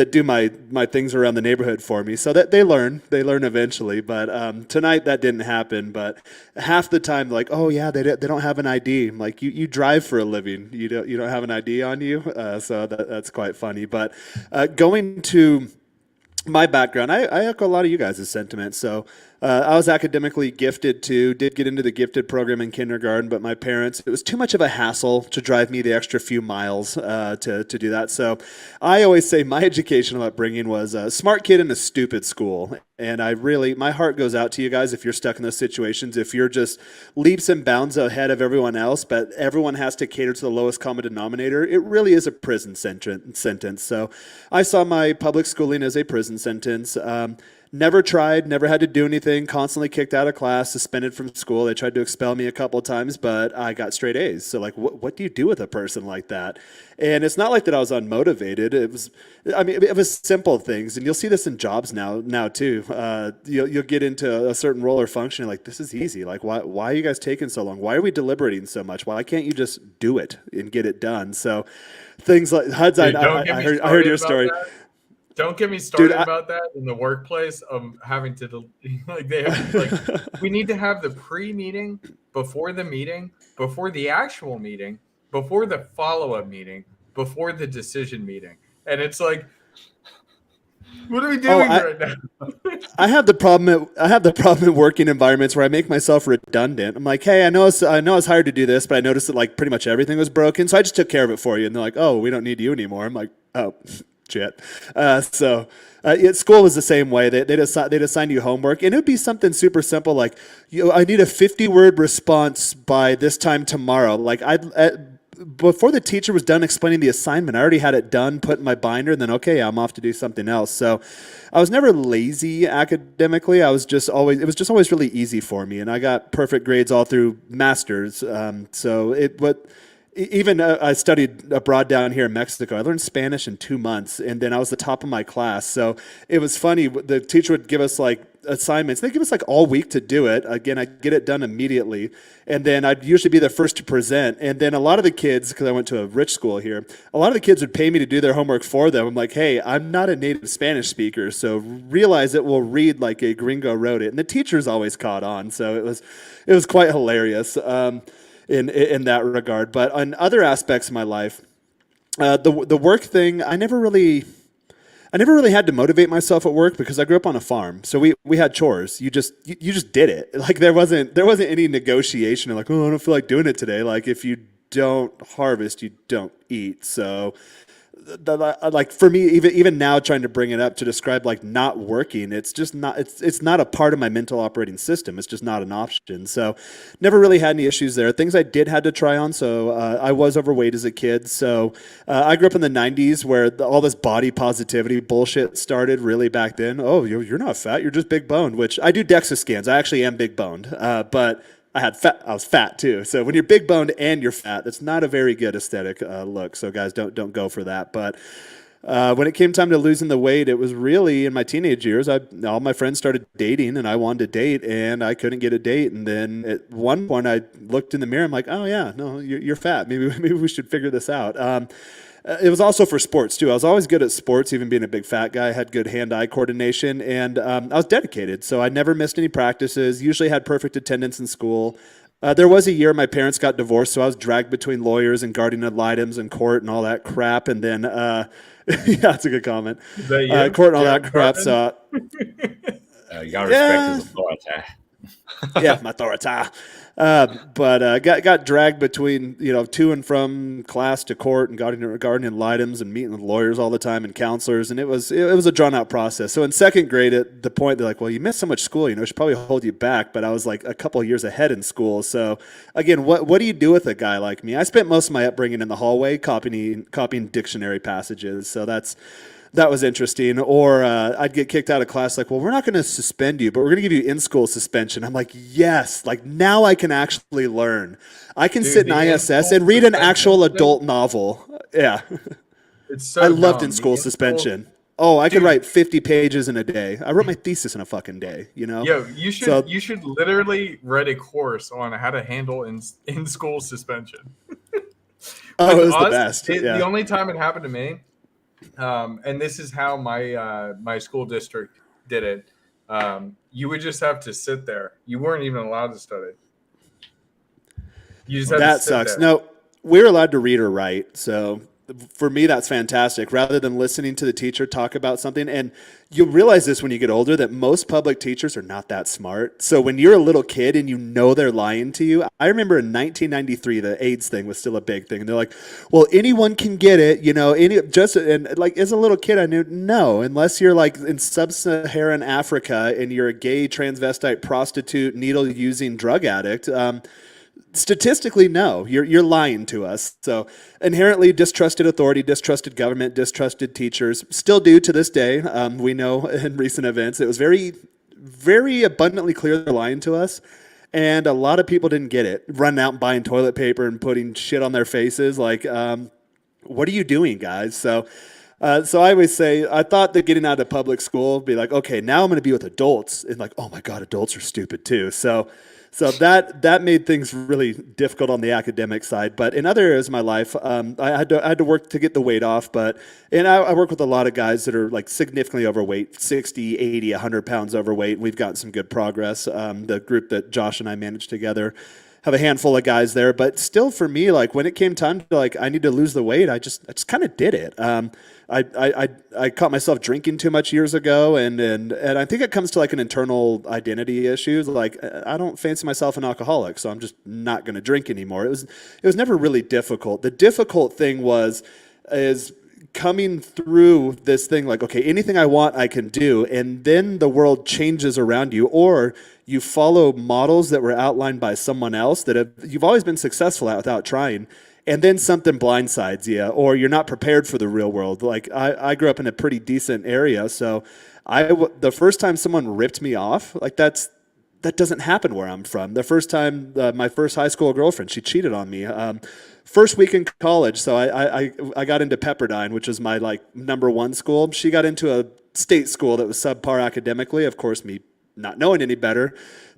do my things around the neighborhood for me. So that they learn eventually. But tonight that didn't happen. But half the time, like, oh yeah, they don't have an ID. I'm like, you drive for a living. You don't have an ID on you. So that's quite funny. But going to my background, I echo a lot of you guys' sentiments. So I was academically gifted too, did get into the gifted program in kindergarten, but my parents, it was too much of a hassle to drive me the extra few miles to do that. So I always say my educational upbringing was a smart kid in a stupid school. And my heart goes out to you guys if you're stuck in those situations, if you're just leaps and bounds ahead of everyone else, but everyone has to cater to the lowest common denominator. It really is a prison sentence. So I saw my public schooling as a prison sentence. Never had to do anything, constantly kicked out of class, suspended from school. They tried to expel me a couple of times, but I got straight A's. So like, what do you do with a person like that? And it's not like that I was unmotivated. It was simple things. And you'll see this in jobs now too. You'll get into a certain role or function, like, this is easy. Like, why are you guys taking so long? Why are we deliberating so much? Why can't you just do it and get it done? So things like, HUDs, I heard your story. That. Don't get me started about that in the workplace of having to we need to have the pre-meeting, before the meeting, before the actual meeting, before the follow-up meeting, before the decision meeting. And it's like, what are we doing right now? I have the problem in working environments where I make myself redundant. I'm like, hey, I know I was hired to do this, but I noticed that like pretty much everything was broken, so I just took care of it for you. And they're like, oh, we don't need you anymore. I'm like, oh. Shit. School was the same way. They'd assign you homework, and it would be something super simple like, I need a 50-word response by this time tomorrow. Like before the teacher was done explaining the assignment, I already had it done, put in my binder, and then okay, I'm off to do something else. So I was never lazy academically. It was just always really easy for me, and I got perfect grades all through masters. Even I studied abroad down here in Mexico. I learned Spanish in 2 months, and then I was the top of my class. So it was funny. The teacher would give us like assignments. They'd give us like all week to do it. Again, I'd get it done immediately, and then I'd usually be the first to present. And then a lot of the kids, because I went to a rich school here, a lot of the kids would pay me to do their homework for them. I'm like, hey, I'm not a native Spanish speaker, so realize it will read like a gringo wrote it. And the teachers always caught on, so it was quite hilarious. In that regard. But on other aspects of my life, the work thing, I never really had to motivate myself at work because I grew up on a farm. So we had chores. You just did it. Like there wasn't any negotiation of like, oh, I don't feel like doing it today. Like if you don't harvest, you don't eat. So like for me, even now trying to bring it up to describe like not working, it's not a part of my mental operating system. It's just not an option. So never really had any issues there. Things I did had to try on. So I was overweight as a kid. So I grew up in the 90s where all this body positivity bullshit started really back then. Oh, you're not fat. You're just big boned, which I do DEXA scans. I actually am big boned. But I was fat too. So when you're big boned and you're fat, that's not a very good aesthetic look. So guys, don't go for that. But when it came time to losing the weight, it was really in my teenage years. All my friends started dating, and I wanted to date, and I couldn't get a date. And then at one point, I looked in the mirror. I'm like, oh yeah, no, you're fat. Maybe we should figure this out. It was also for sports too. I was always good at sports, even being a big fat guy. I had good hand-eye coordination, and I was dedicated. So I never missed any practices. Usually had perfect attendance in school. There was a year my parents got divorced, so I was dragged between lawyers and guardian ad litems and court and all that crap. And then, yeah, that's a good comment. Court and all that crap. So you gotta respect his authority. Yeah, my authority. But got dragged between to and from class to court and guardian items and meeting with lawyers all the time and counselors, and it was a drawn out process. So in second grade, at the point they're like, well, you missed so much school, it should probably hold you back. But I was like a couple of years ahead in school. So again, what do you do with a guy like me? I spent most of my upbringing in the hallway copying dictionary passages. So that was interesting. Or I'd get kicked out of class like, well, we're not going to suspend you, but we're going to give you in-school suspension. I'm like, yes, like now I can actually learn. I can sit in ISS and read an actual adult novel. Yeah. It's so I loved dumb. in-school The suspension. Oh, I could write 50 pages in a day. I wrote my thesis in a fucking day, Yo, you should literally write a course on how to handle in-school suspension. Oh, it was the best. The only time it happened to me, and this is how my school district did it. You would just have to sit there. You weren't even allowed to study. You just had That to sit sucks. there. No, we're allowed to read or write. So for me, that's fantastic. Rather than listening to the teacher talk about something, and you'll realize this when you get older, that most public teachers are not that smart. So when you're a little kid and they're lying to you, I remember in 1993, the AIDS thing was still a big thing. And they're like, well, anyone can get it, and like as a little kid, I knew, no, unless you're like in sub-Saharan Africa and you're a gay transvestite prostitute, needle using drug addict, statistically, no, you're lying to us. So inherently distrusted authority, distrusted government, distrusted teachers, still do to this day. We know in recent events, it was very, very abundantly clear they're lying to us. And a lot of people didn't get it, running out and buying toilet paper and putting shit on their faces. Like, what are you doing, guys? So I always say, I thought that getting out of public school would be like, okay, now I'm going to be with adults. And like, oh my God, adults are stupid too. So that made things really difficult on the academic side. But in other areas of my life, I had to work to get the weight off. And I work with a lot of guys that are like significantly overweight, 60, 80, 100 pounds overweight. We've gotten some good progress. The group that Josh and I managed together have a handful of guys there. But still for me, like when it came time to like, I need to lose the weight, I just kind of did it. I caught myself drinking too much years ago, and I think it comes to like an internal identity issue. Like I don't fancy myself an alcoholic, so I'm just not going to drink anymore. It was never really difficult. The difficult thing is coming through this thing like, okay, anything I want, I can do, and then the world changes around you, or you follow models that were outlined by someone else that you've always been successful at without trying. And then something blindsides you, or you're not prepared for the real world. Like I grew up in a pretty decent area, so the first time someone ripped me off, like that doesn't happen where I'm from. The first time my first high school girlfriend, she cheated on me. First week in college, so I got into Pepperdine, which was my like number one school. She got into a state school that was subpar academically. Of course, me not knowing any better,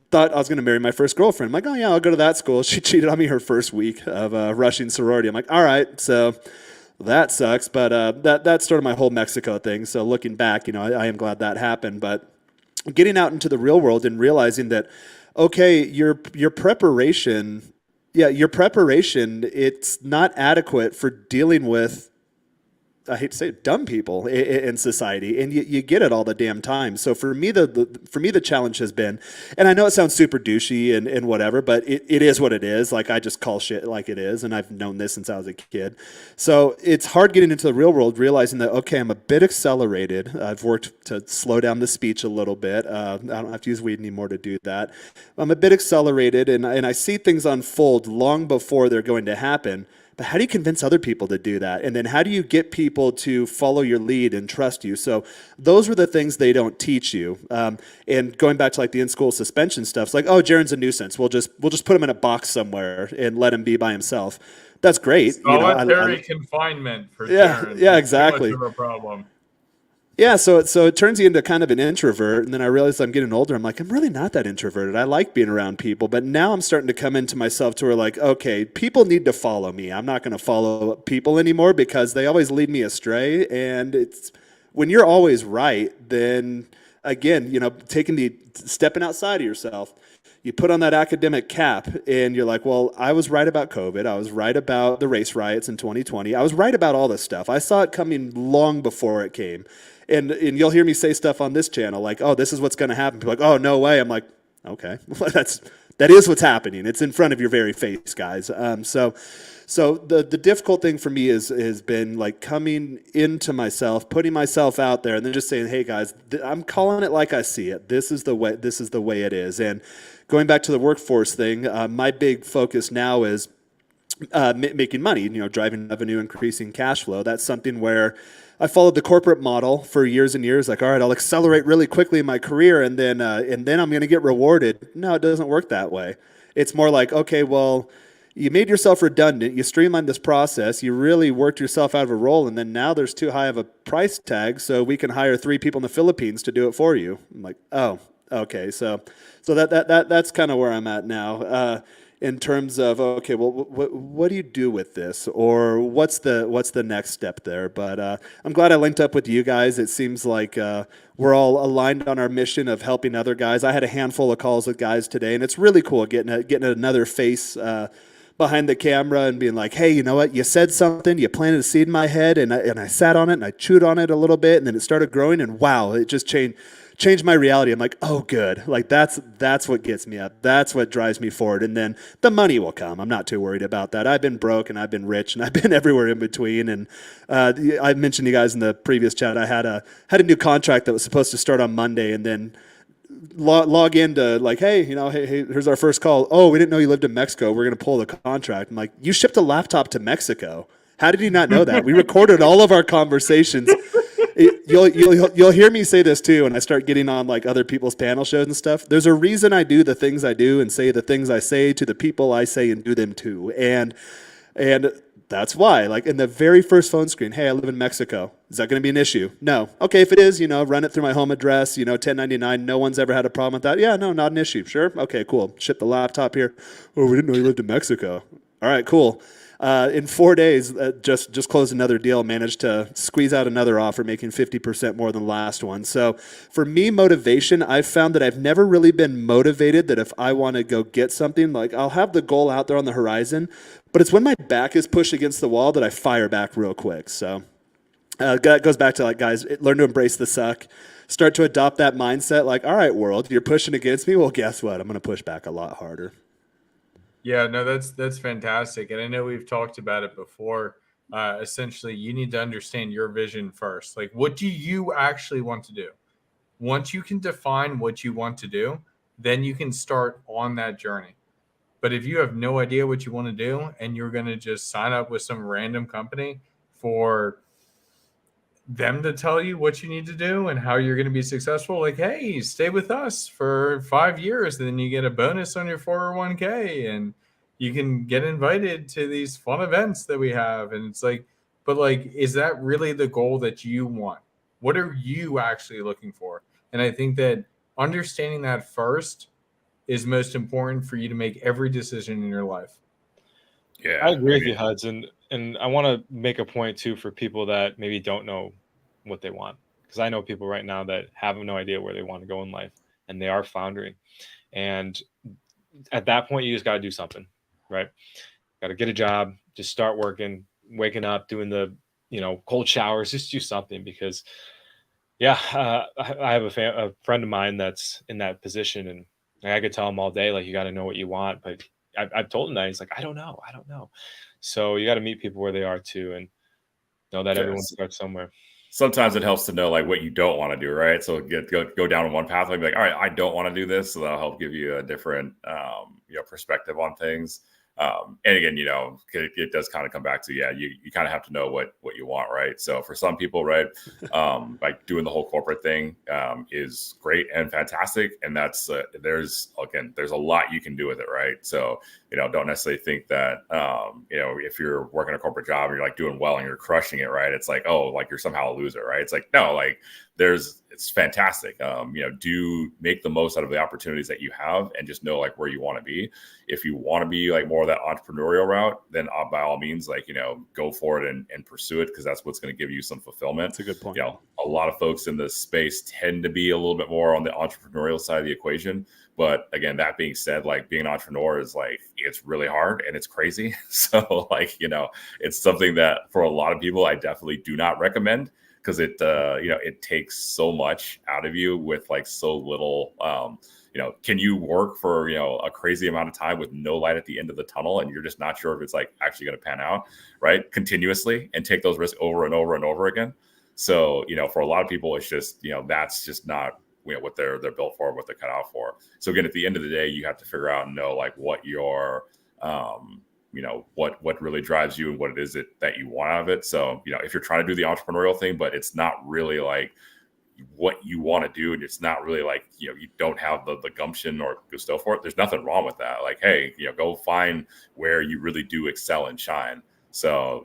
thought I was going to marry my first girlfriend. I'm like, oh yeah, I'll go to that school. She cheated on me her first week of rushing sorority. I'm like, all right, so that sucks. But that started my whole Mexico thing. So looking back, I am glad that happened. But getting out into the real world and realizing that, okay, your preparation, it's not adequate for dealing with, I hate to say it, dumb people in society, and you get it all the damn time. So for me, the challenge has been, and I know it sounds super douchey and whatever, but it is what it is. Like I just call shit like it is, and I've known this since I was a kid. So it's hard getting into the real world, realizing that, okay, I'm a bit accelerated. I've worked to slow down the speech a little bit. I don't have to use weed anymore to do that. I'm a bit accelerated, and I see things unfold long before they're going to happen. But how do you convince other people to do that? And then how do you get people to follow your lead and trust you? So those were the things they don't teach you. And going back to like the in-school suspension stuff, it's like, oh, Jaren's a nuisance. We'll just put him in a box somewhere and let him be by himself. That's great. Solitary confinement for Jaren. Yeah, exactly. Too much of a problem. Yeah, so it turns you into kind of an introvert, and then I realized I'm getting older. I'm like, I'm really not that introverted. I like being around people, but now I'm starting to come into myself to where like, okay, people need to follow me. I'm not going to follow people anymore because they always lead me astray. And it's when you're always right, then again, stepping outside of yourself. You put on that academic cap and you're like, well, I was right about COVID. I was right about the race riots in 2020. I was right about all this stuff. I saw it coming long before it came. And you'll hear me say stuff on this channel like, oh, this is what's going to happen. People are like, oh, no way. I'm like, Okay. Well, that is what's happening. It's in front of your very face, guys. So the difficult thing for me has been like coming into myself, putting myself out there, and then just saying, "Hey, guys, I'm calling it like I see it. This is the way. This is the way it is." And going back to the workforce thing, my big focus now is making money, driving revenue, increasing cash flow. That's something where I followed the corporate model for years and years. Like, all right, I'll accelerate really quickly in my career, and then I'm going to get rewarded. No, it doesn't work that way. It's more like, okay, well, you made yourself redundant. You streamlined this process. You really worked yourself out of a role, and then now there's too high of a price tag, so we can hire 3 people in the Philippines to do it for you. I'm like, oh, okay, so that's kind of where I'm at now. In terms of, okay, well, what do you do with this, or what's the next step there? But I'm glad I linked up with you guys. It seems like we're all aligned on our mission of helping other guys. I had a handful of calls with guys today, and it's really cool getting another face behind the camera and being like, hey, you know what? You said something, you planted a seed in my head, and I sat on it and I chewed on it a little bit, and then it started growing, and wow, it just changed my reality. I'm like, oh, good. Like that's what gets me up. That's what drives me forward. And then the money will come. I'm not too worried about that. I've been broke and I've been rich and I've been everywhere in between. And I mentioned to you guys in the previous chat, I had a new contract that was supposed to start on Monday, and then log into like, hey, hey, here's our first call. Oh, we didn't know you lived in Mexico. We're going to pull the contract. I'm like, you shipped a laptop to Mexico. How did you not know that? We recorded all of our conversations. You'll hear me say this too when I start getting on like other people's panel shows and stuff. There's a reason I do the things I do and say the things I say to the people I say and do them to. And that's why, like in the very first phone screen, hey, I live in Mexico. Is that going to be an issue? No. Okay, if it is, run it through my home address, 1099. No one's ever had a problem with that. Yeah, no, not an issue. Sure. Okay, cool. Ship the laptop here. Oh, we didn't know you lived in Mexico. All right, cool. In 4 days, just closed another deal, managed to squeeze out another offer, making 50% more than the last one. So for me, motivation, I've found that I've never really been motivated that if I want to go get something, like I'll have the goal out there on the horizon, but it's when my back is pushed against the wall that I fire back real quick. So that goes back to like, guys, learn to embrace the suck. Start to adopt that mindset like, all right, world, you're pushing against me. Well, guess what? I'm going to push back a lot harder. Yeah, no, that's fantastic. And I know we've talked about it before. Essentially, you need to understand your vision first. Like, what do you actually want to do? Once you can define what you want to do, then you can start on that journey. But if you have no idea what you want to do and you're going to just sign up with some random company for them to tell you what you need to do and how you're going to be successful, like, hey, stay with us for 5 years, and then you get a bonus on your 401k and you can get invited to these fun events that we have. And it's like, but like, is that really the goal that you want? What are you actually looking for? And I think that understanding that first is most important for you to make every decision in your life. Yeah, I agree with you, Hudson. And I want to make a point too for people that maybe don't know what they want, because I know people right now that have no idea where they want to go in life, and they are floundering. And at that point, you just got to do something, right? Got to get a job, just start working, waking up, doing the cold showers, just do something. Because I have a friend of mine that's in that position, and I could tell him all day, like, you got to know what you want, but I've told him that. He's like, I don't know. So you got to meet people where they are too, and know that everyone starts somewhere. Sometimes it helps to know like what you don't want to do, right? So go down one path, like, all right, I don't want to do this, so that'll help give you a different perspective on things. And again, it does kind of come back to, you kind of have to know what you want, right? So for some people, right, like doing the whole corporate thing is great and fantastic. And that's, there's a lot you can do with it, right? So, don't necessarily think that, if you're working a corporate job and you're like doing well and you're crushing it, right? It's like, oh, like you're somehow a loser, right? It's like, no, like it's fantastic. Do make the most out of the opportunities that you have and just know like where you want to be. If you want to be like more of that entrepreneurial route, then by all means, like, go for it and pursue it, because that's what's going to give you some fulfillment. That's a good point. A lot of folks in this space tend to be a little bit more on the entrepreneurial side of the equation. But again, that being said, like being an entrepreneur is like, it's really hard and it's crazy. So like, it's something that for a lot of people, I definitely do not recommend, because it takes so much out of you with like so little, can you work for, a crazy amount of time with no light at the end of the tunnel, and you're just not sure if it's like actually going to pan out, right? Continuously, and take those risks over and over and over again. So, for a lot of people, it's just, that's just not, what they're built for, what they're cut out for. So again, at the end of the day, you have to figure out and know like what your, what really drives you and what it is that you want out of it. So, if you're trying to do the entrepreneurial thing, but it's not really like what you want to do, and it's not really like, you don't have the gumption or gusto for it, there's nothing wrong with that. Like, hey, go find where you really do excel and shine. So,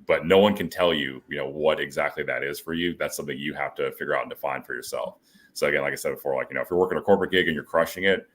but no one can tell you, what exactly that is for you. That's something you have to figure out and define for yourself. So again, like I said before, like, if you're working a corporate gig and you're crushing it,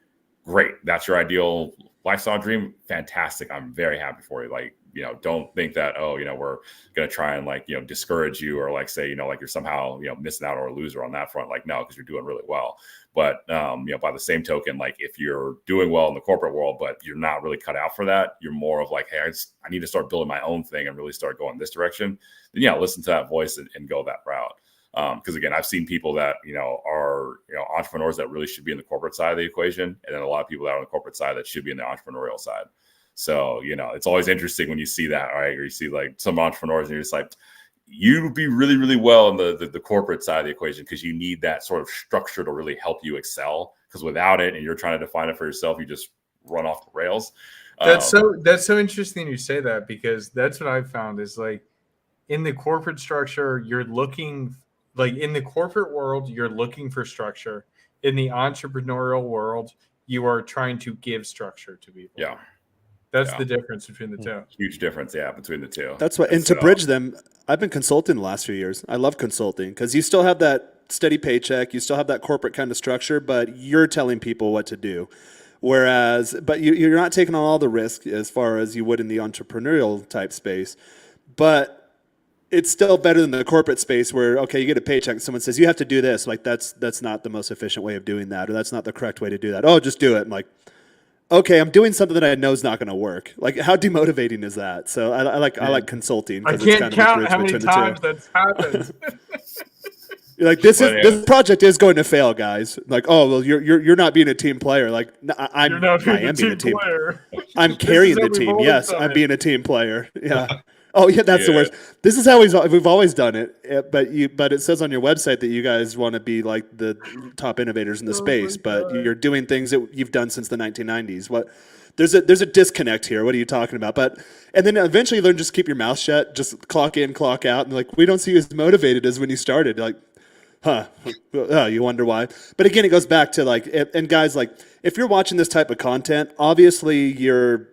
great. That's your ideal lifestyle dream. Fantastic. I'm very happy for you. Like, don't think that, we're going to try and like, discourage you or like say, like you're somehow, missing out or a loser on that front. Like, no, because you're doing really well. But, by the same token, like if you're doing well in the corporate world, but you're not really cut out for that, you're more of like, hey, I need to start building my own thing and really start going this direction. Then listen to that voice and go that route. Because again, I've seen people that, are, entrepreneurs that really should be in the corporate side of the equation. And then a lot of people that are on the corporate side that should be in the entrepreneurial side. So, it's always interesting when you see that, right? Or you see like some entrepreneurs and you're just like, you would be really, really well in the corporate side of the equation because you need that sort of structure to really help you excel. Because without it, and you're trying to define it for yourself, you just run off the rails. That's so interesting you say that, because that's what I've found is like in the corporate structure, you're looking like in the corporate world, you're looking for structure. In the entrepreneurial world, you are trying to give structure to people. Yeah. That's the difference between the two. Huge difference, between the two. That's what, and to bridge them, I've been consulting the last few years. I love consulting because you still have that steady paycheck, you still have that corporate kind of structure, but you're telling people what to do. Whereas, but you're not taking on all the risk as far as you would in the entrepreneurial type space. But it's still better than the corporate space where, okay, you get a paycheck and someone says, you have to do this. Like, that's not the most efficient way of doing that, or that's not the correct way to do that. Oh, just do it. I'm like, okay, I'm doing something that I know is not going to work. Like, how demotivating is that? So I like consulting. I can't count how many times that's happened. You're like, this project is going to fail, guys. Like, oh well, you're not being a team player. Like, I am being a team player. I'm carrying the team. Yes, I'm being a team player. Yeah. Oh yeah, that's the worst. This is how we've always done it. But it says on your website that you guys want to be like the top innovators in the space, but you're doing things that you've done since the 1990s. There's a disconnect here. What are you talking about? And then eventually you learn just keep your mouth shut, just clock in, clock out, and like we don't see you as motivated as when you started. Like, oh, you wonder why. But again, it goes back to like, and guys, like if you're watching this type of content, obviously you're,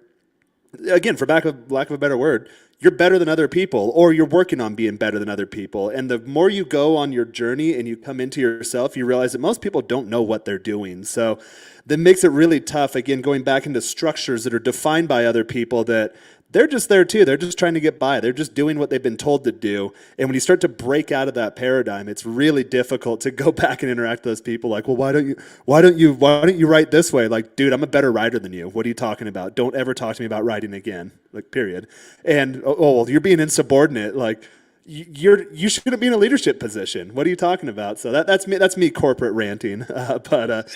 again, for lack of a better word, you're better than other people, or you're working on being better than other people. And the more you go on your journey and you come into yourself, you realize that most people don't know what they're doing. So that makes it really tough, again, going back into structures that are defined by other people that they're just there too. They're just trying to get by. They're just doing what they've been told to do. And when you start to break out of that paradigm, it's really difficult to go back and interact with those people. Like, well, why don't you write this way? Like, dude, I'm a better writer than you. What are you talking about? Don't ever talk to me about writing again. Like, period. And well, you're being insubordinate. Like, you shouldn't be in a leadership position. What are you talking about? So that's me corporate ranting. But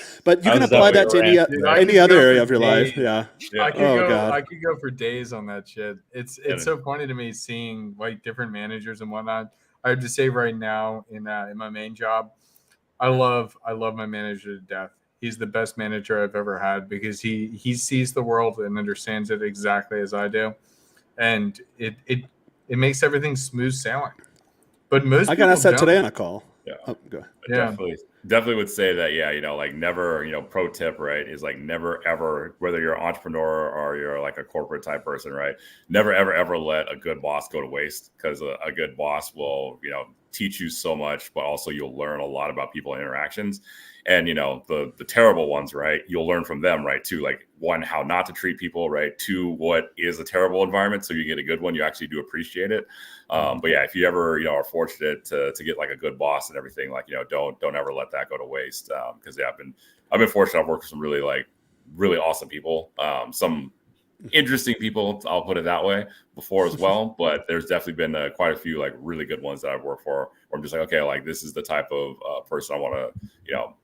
you can apply that to any other area of your life. Yeah. I could go for days on that shit. It's so funny to me seeing like different managers and whatnot. I have to say right now in my main job, I love my manager to death. He's the best manager I've ever had because he sees the world and understands it exactly as I do, and it makes everything smooth sailing. But most I got asked that today on a call. Yeah. Oh, go ahead. Yeah. Definitely would say that, like never, pro tip, right, is like never, ever, whether you're an entrepreneur or you're like a corporate type person, right, never, ever, ever let a good boss go to waste, because a good boss will, teach you so much, but also you'll learn a lot about people and interactions. And, the terrible ones, right, you'll learn from them, right, too, like one, how not to treat people, right, two, what is a terrible environment, so you get a good one, you actually do appreciate it. But yeah, if you ever, are fortunate to get like a good boss and everything, like, don't ever let that go to waste. Because I've been fortunate. I've worked with some really awesome people. Some interesting people, I'll put it that way, before as well. But there's definitely been quite a few like really good ones that I've worked for. Where I'm just like, okay, like this is the type of person I want to,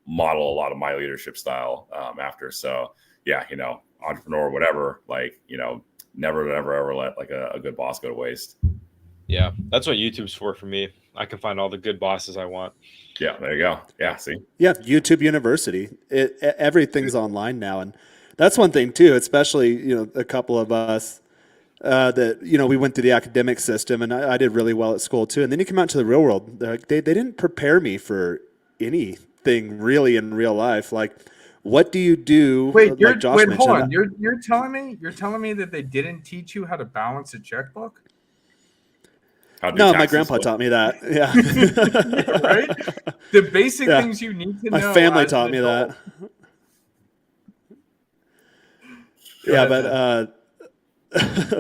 model a lot of my leadership style after. So yeah, entrepreneur, whatever, like, never, ever let like a good boss go to waste. Yeah, that's what YouTube's for me. I can find all the good bosses I want. Yeah, there you go. Yeah, see. Yeah, YouTube University. Everything's online now, and that's one thing too. Especially a couple of us that we went through the academic system, and I did really well at school too. And then you come out to the real world. They didn't prepare me for anything really in real life. Like, what do you do? Wait, like Josh hold mentioned, on. You're telling me that they didn't teach you how to balance a checkbook? No, my grandpa taught me that. Yeah. Yeah, right? The basic things you need to know. My family taught me that. Yeah, but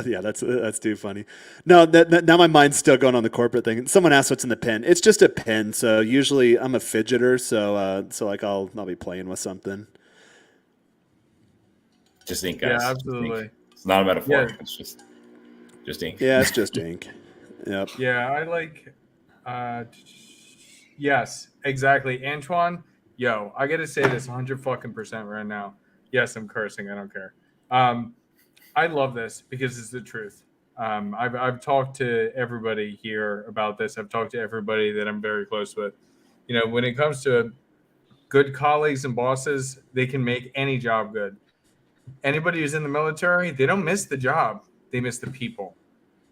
yeah, that's too funny. No, now my mind's still going on the corporate thing. Someone asked what's in the pen. It's just a pen. So usually I'm a fidgeter. So like I'll be playing with something. Just ink, guys. Yeah, absolutely. Ink. It's not a metaphor. Yeah. It's just ink. Yeah, it's just ink. Yep. Yeah, I like. Yes, exactly, Antoine. Yo, I gotta say this 100% right now. Yes, I'm cursing. I don't care. I love this because it's the truth. I've talked to everybody here about this. I've talked to everybody that I'm very close with. When it comes to good colleagues and bosses, they can make any job good. Anybody who's in the military, they don't miss the job. They miss the people.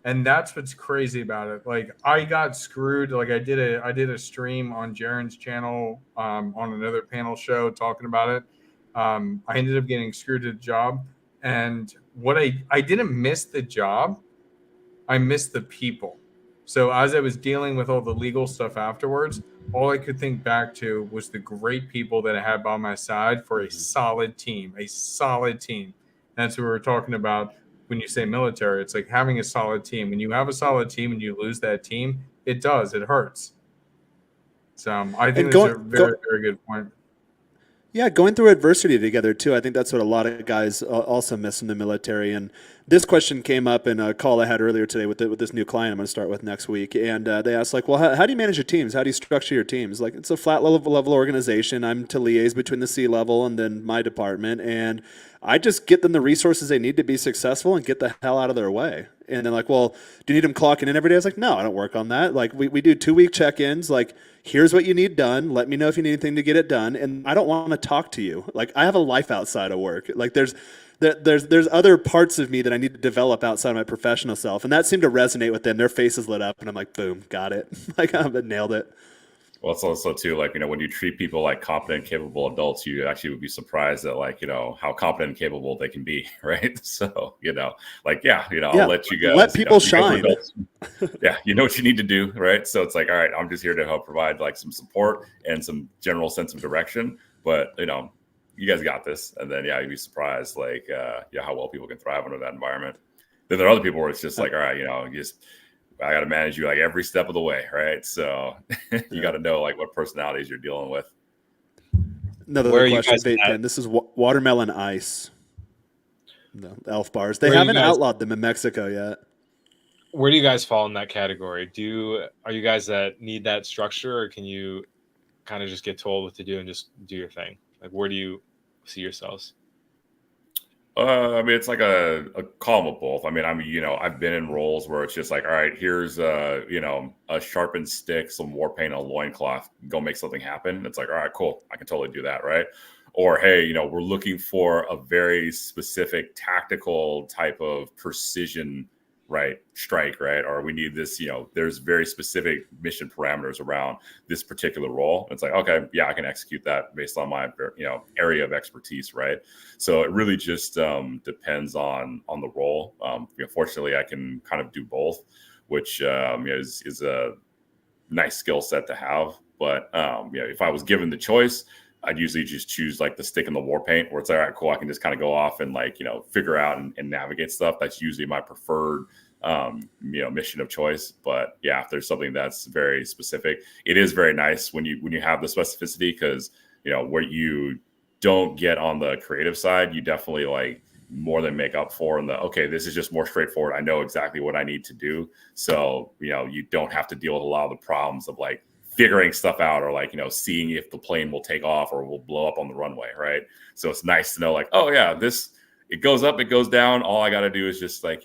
And that's what's crazy about it. Like, I got screwed. Like, I did a stream on Jaren's channel on another panel show talking about it. I ended up getting screwed at the job. And what I didn't miss the job. I missed the people. So as I was dealing with all the legal stuff afterwards, all I could think back to was the great people that I had by my side for a solid team. A solid team. That's what we were talking about. When you say military, it's like having a solid team. When you have a solid team and you lose that team, it hurts. So I think that's a very, very good point. Yeah, going through adversity together too. I think that's what a lot of guys also miss in the military. And this question came up in a call I had earlier today with this new client I'm going to start with next week. And they asked, like, well, how do you manage your teams? How do you structure your teams? Like, it's a flat level organization. I'm to liaise between the C-level and then my department. And I just get them the resources they need to be successful and get the hell out of their way. And then like, well, do you need them clocking in every day? I was like, no, I don't work on that. Like we do 2-week check-ins. Like, here's what you need done. Let me know if you need anything to get it done. And I don't want to talk to you. Like, I have a life outside of work. Like there's other parts of me that I need to develop outside of my professional self. And that seemed to resonate with them. Their faces lit up and I'm like, boom, got it. Like I nailed it. Well, it's also too, like, when you treat people like competent, capable adults, you actually would be surprised at like, how competent and capable they can be. Right. So, like, I'll let you guys. Let people shine. Yeah. You know what you need to do. Right. So it's like, all right, I'm just here to help provide like some support and some general sense of direction. But, you guys got this. And then, you'd be surprised, like, how well people can thrive under that environment. Then there are other people where it's just like, all right, I got to manage you like every step of the way, right? So you got to know like what personalities you're dealing with. Another question. This is watermelon ice. The elf bars. They haven't outlawed them in Mexico yet. Where do you guys fall in that category? Are you guys that need that structure, or can you kind of just get told what to do and just do your thing? Like, where do you see yourselves? I mean, it's like a column of both. I mean, I've been in roles where it's just like, all right, here's a sharpened stick, some war paint, a loincloth, go make something happen. It's like, all right, cool. I can totally do that. Right. Or, hey, we're looking for a very specific tactical type of precision, right, strike, right? Or we need this, there's very specific mission parameters around this particular role. It's like, okay, yeah, I can execute that based on my, area of expertise, right? So it really just depends on the role. Fortunately, I can kind of do both, which is a nice skill set to have. But if I was given the choice, I'd usually just choose like the stick and the war paint, where it's all right, cool. I can just kind of go off and like, figure out and navigate stuff. That's usually my preferred, mission of choice. But yeah, if there's something that's very specific, it is very nice when you have the specificity, because, where you don't get on the creative side, you definitely like more than make up for. And okay, this is just more straightforward. I know exactly what I need to do. So, you don't have to deal with a lot of the problems of like figuring stuff out or like, seeing if the plane will take off or will blow up on the runway. Right. So it's nice to know like, oh yeah, it goes up, it goes down. All I got to do is just like,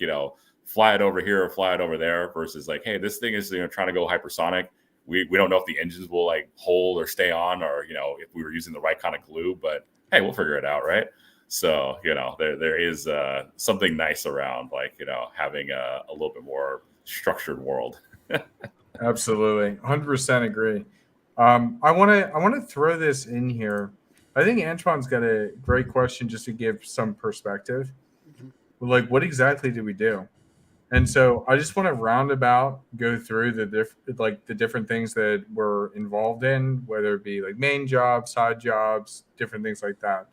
fly it over here or fly it over there versus like, hey, this thing is, trying to go hypersonic. We don't know if the engines will like hold or stay on or, if we were using the right kind of glue, but hey, we'll figure it out. Right. So, there is something nice around like, having a little bit more structured world. Absolutely. 100% agree. I want to throw this in here. I think Antoine's got a great question just to give some perspective. Like, what exactly do we do? And so I just want to roundabout go through the different things that we're involved in, whether it be like main jobs, side jobs, different things like that.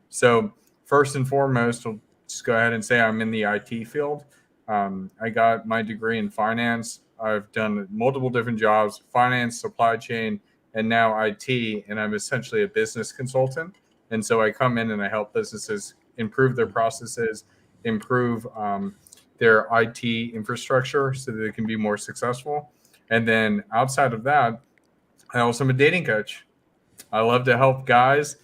So first and foremost, I'll just go ahead and say I'm in the IT field. I got my degree in finance. I've done multiple different jobs, finance, supply chain, and now IT, and I'm essentially a business consultant. And so I come in and I help businesses improve their processes, improve their IT infrastructure so that they can be more successful. And then outside of that, I also am a dating coach. I love to help guys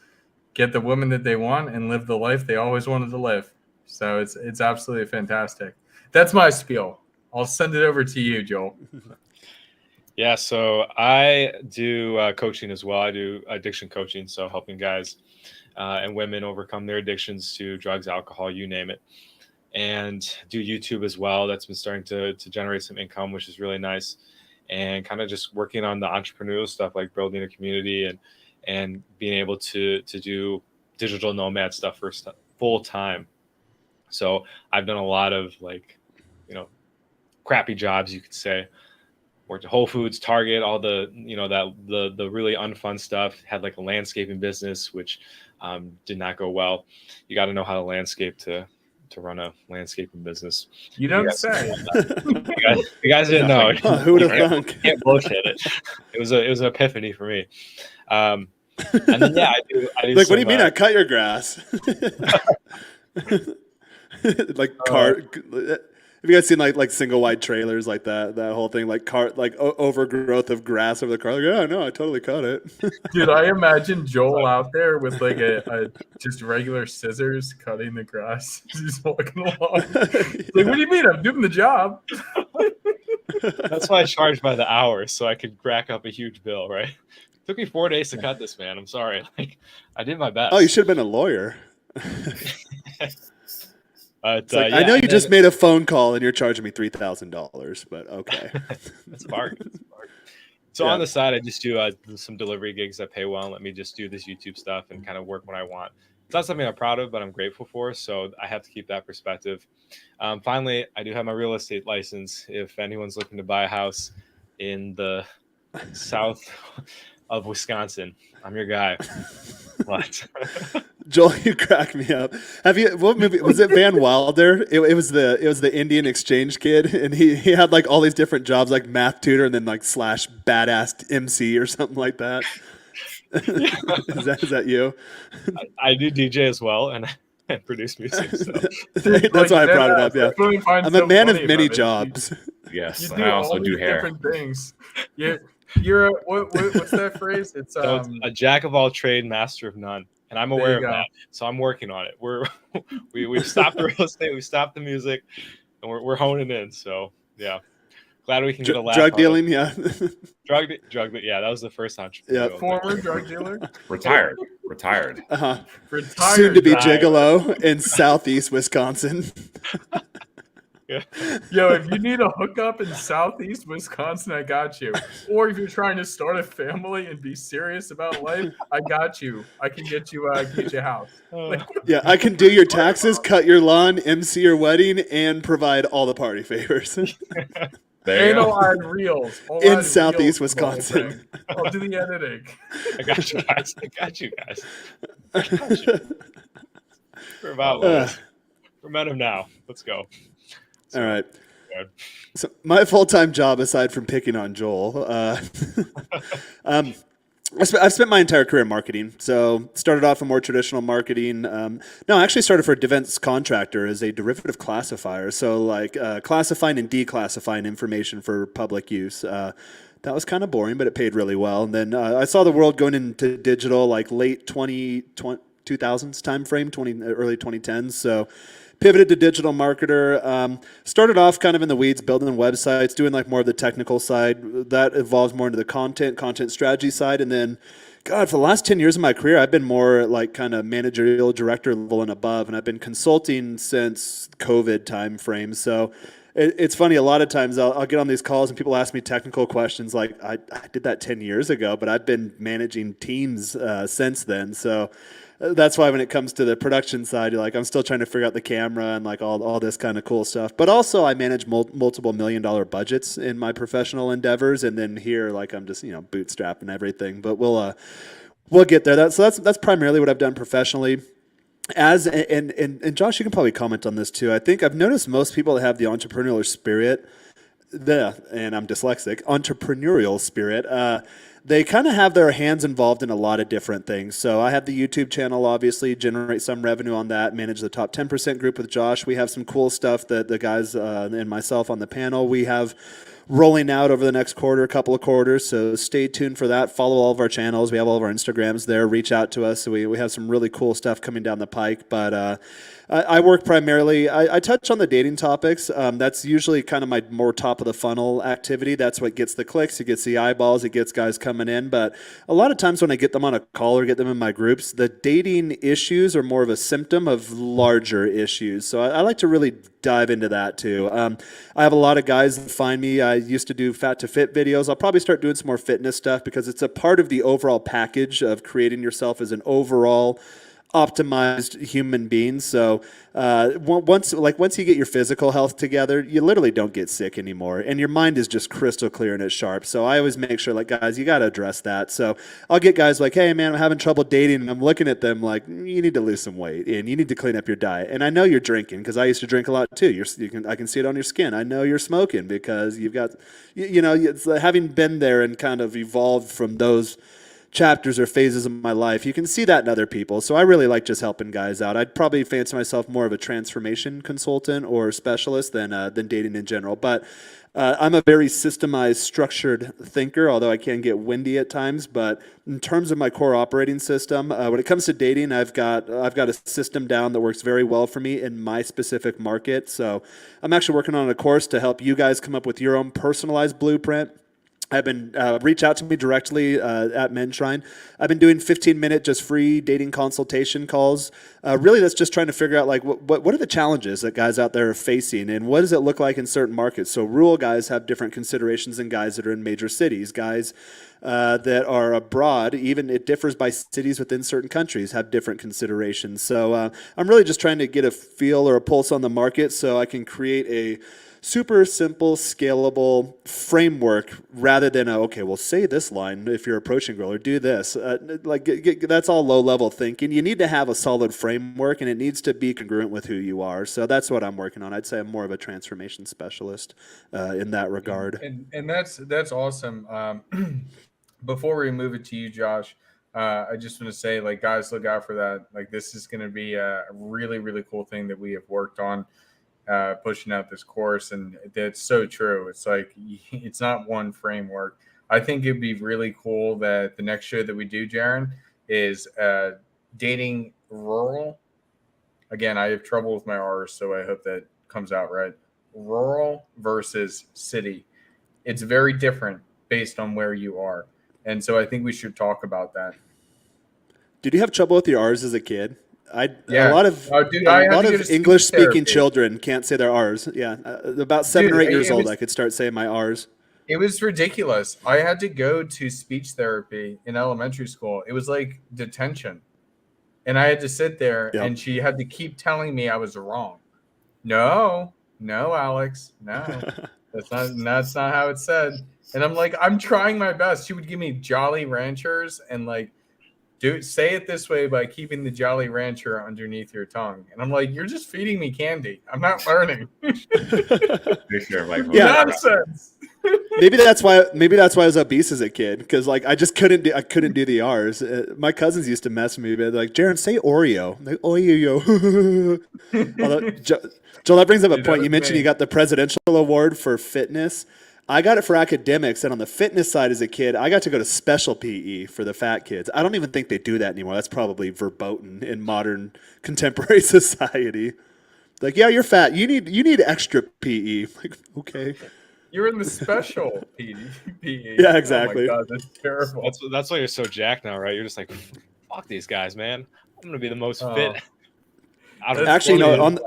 get the woman that they want and live the life they always wanted to live. So it's absolutely fantastic. That's my spiel. I'll send it over to you, Joel. Yeah, so I do coaching as well. I do addiction coaching, so helping guys and women overcome their addictions to drugs, alcohol, you name it. And do YouTube as well. That's been starting to generate some income, which is really nice. And kind of just working on the entrepreneurial stuff, like building a community and being able to do digital nomad stuff for full time. So I've done a lot of like, crappy jobs, you could say. Worked at Whole Foods, Target, all the, the really unfun stuff. Had like a landscaping business, which did not go well. You got to know how to landscape to run a landscaping business. You don't say. You guys didn't know. Who would have thunk? Can't bullshit it. It was an epiphany for me. And then I do like, what do you mean I cut your grass? Like car. Have you guys seen like single wide trailers like that whole thing, like overgrowth of grass over the car? Like, oh no, I totally cut it. Dude, I imagine Joel out there with like a just regular scissors cutting the grass. He's walking along. Like, what do you mean? I'm doing the job. That's why I charge by the hour, so I could rack up a huge bill, right? It took me 4 days to cut this, man. I'm sorry. Like, I did my best. Oh, you should have been a lawyer. But, I know you just made a phone call and you're charging me $3,000, but okay. That's bargain. So on the side, I just do some delivery gigs that pay well and let me just do this YouTube stuff and kind of work when I want. It's not something I'm proud of, but I'm grateful for. So I have to keep that perspective. Finally, I do have my real estate license. If anyone's looking to buy a house in the south of Wisconsin, I'm your guy. What? Joel, you crack me up. What movie was it? Van Wilder. It was the Indian exchange kid, and he had like all these different jobs, like math tutor, and then like / badass MC or something like that. Is that you? I do DJ as well, and I produce music. So. That's why I brought it up. Yeah, I'm a man of many jobs. Yes, I also do hair. Different things. You're what's that phrase? It's a jack of all trade, master of none. And I'm aware of that, so I'm working on it. We've stopped the real estate, we stopped the music, and we're honing in. So yeah, glad we can get a laugh. Drug dealing, yeah. Drug, yeah. That was the first entrepreneur. Yeah, former drug dealer, retired. Retired. Soon to be gigolo in Southeast Wisconsin. Yeah. Yo, if you need a hookup in Southeast Wisconsin, I got you. Or if you're trying to start a family and be serious about life, I got you. I can get you a house. Yeah, I can do your taxes, cut your lawn, MC your wedding, and provide all the party favors. I'll add reels. In Southeast Wisconsin. I'll do the editing. I got you guys. We're about we're met him now. Let's go. All right. So my full-time job, aside from picking on Joel, I've spent my entire career in marketing. So started off in more traditional marketing. No, I actually started for a defense contractor as a derivative classifier. So like classifying and declassifying information for public use. That was kind of boring, but it paid really well. And then I saw the world going into digital like late 2000s time frame, early 2010s. So pivoted to digital marketer. Started off kind of in the weeds, building websites, doing like more of the technical side. That evolves more into the content strategy side. And then, God, for the last 10 years of my career, I've been more like kind of managerial director level and above. And I've been consulting since COVID time frame. So it's funny, a lot of times I'll get on these calls and people ask me technical questions like, I did that 10 years ago, but I've been managing teams since then. So that's why when it comes to the production side, you're like, I'm still trying to figure out the camera and like all this kind of cool stuff. But also I manage multiple $1 million budgets in my professional endeavors. And then here, like I'm just, bootstrapping everything, but we'll get there. That's primarily what I've done professionally. And Josh, you can probably comment on this too. I think I've noticed most people that have the entrepreneurial spirit, and I'm dyslexic, entrepreneurial spirit, they kind of have their hands involved in a lot of different things. So I have the YouTube channel, obviously, generate some revenue on that, manage the top 10% group with Josh. We have some cool stuff that the guys and myself on the panel, we have rolling out over the next couple of quarters. So stay tuned for that. Follow all of our channels. We have all of our Instagrams there. Reach out to us. So we have some really cool stuff coming down the pike. But I work primarily, I touch on the dating topics. That's usually kind of my more top of the funnel activity. That's what gets the clicks. It gets the eyeballs. It gets guys coming in. But a lot of times when I get them on a call or get them in my groups, the dating issues are more of a symptom of larger issues. So I like to really dive into that too. I have a lot of guys that find me. I used to do fat to fit videos. I'll probably start doing some more fitness stuff because it's a part of the overall package of creating yourself as an overall optimized human being. So once you get your physical health together, you literally don't get sick anymore, and your mind is just crystal clear and it's sharp. So I always make sure, like, guys, you got to address that. So I'll get guys like, hey man, I'm having trouble dating, and I'm looking at them like, you need to lose some weight and you need to clean up your diet. And I know you're drinking because I used to drink a lot too. I can see it on your skin. I know you're smoking because you've got, it's having been there and kind of evolved from those chapters or phases of my life. You can see that in other people. So I really like just helping guys out. I'd probably fancy myself more of a transformation consultant or specialist than dating in general. But I'm a very systemized, structured thinker, although I can get windy at times. But in terms of my core operating system, when it comes to dating, I've got a system down that works very well for me in my specific market. So I'm actually working on a course to help you guys come up with your own personalized blueprint. I've been reach out to me directly at Men's Shrine. I've been doing 15-minute just free dating consultation calls. Really, that's just trying to figure out like what are the challenges that guys out there are facing, and what does it look like in certain markets. So rural guys have different considerations than guys that are in major cities. Guys that are abroad, even it differs by cities within certain countries, have different considerations. So I'm really just trying to get a feel or a pulse on the market so I can create a super simple, scalable framework rather than, say this line if you're approaching a girl, or do this. That's all low-level thinking. You need to have a solid framework, and it needs to be congruent with who you are. So that's what I'm working on. I'd say I'm more of a transformation specialist in that regard. And that's awesome. Before we move it to you, Josh, I just want to say, like, guys, look out for that. Like, this is going to be a really, really cool thing that we have worked on. Pushing out this course, and that's so true. It's like, it's not one framework. I think it'd be really cool that the next show that we do, Jaron, is dating rural. Again, I have trouble with my R's, so I hope that comes out right. Rural versus city. It's very different based on where you are. And so I think we should talk about that. Did you have trouble with your R's as a kid? A lot of English-speaking children can't say their R's. Yeah, about 7 or 8 years old, I could start saying my R's. It was ridiculous. I had to go to speech therapy in elementary school. It was like detention, and I had to sit there, and she had to keep telling me I was wrong. No, Alex, no, that's not how it's said. And I'm like, I'm trying my best. She would give me Jolly Ranchers and like, say it this way by keeping the Jolly Rancher underneath your tongue. And I'm like, you're just feeding me candy. I'm not learning. Yeah. Nonsense. Maybe that's why I was obese as a kid, because like I just couldn't do the R's. My cousins used to mess with me, but like, Jaron, say Oreo. I'm like, Oreo. Although, Joel, that brings up a Dude, that point. You was mentioned you me. got the presidential award for fitness. I got it for academics, and on the fitness side as a kid, I got to go to special PE for the fat kids. I don't even think they do that anymore. That's probably verboten in modern contemporary society. Like, yeah, you're fat. You need extra PE. Like, okay. You're in the special PE. Yeah, Oh exactly. my god, that's terrible. That's why you're so jacked now, right? You're just like, fuck these guys, man. I'm gonna be the most Oh, fit. Out of that's Actually, funny. no.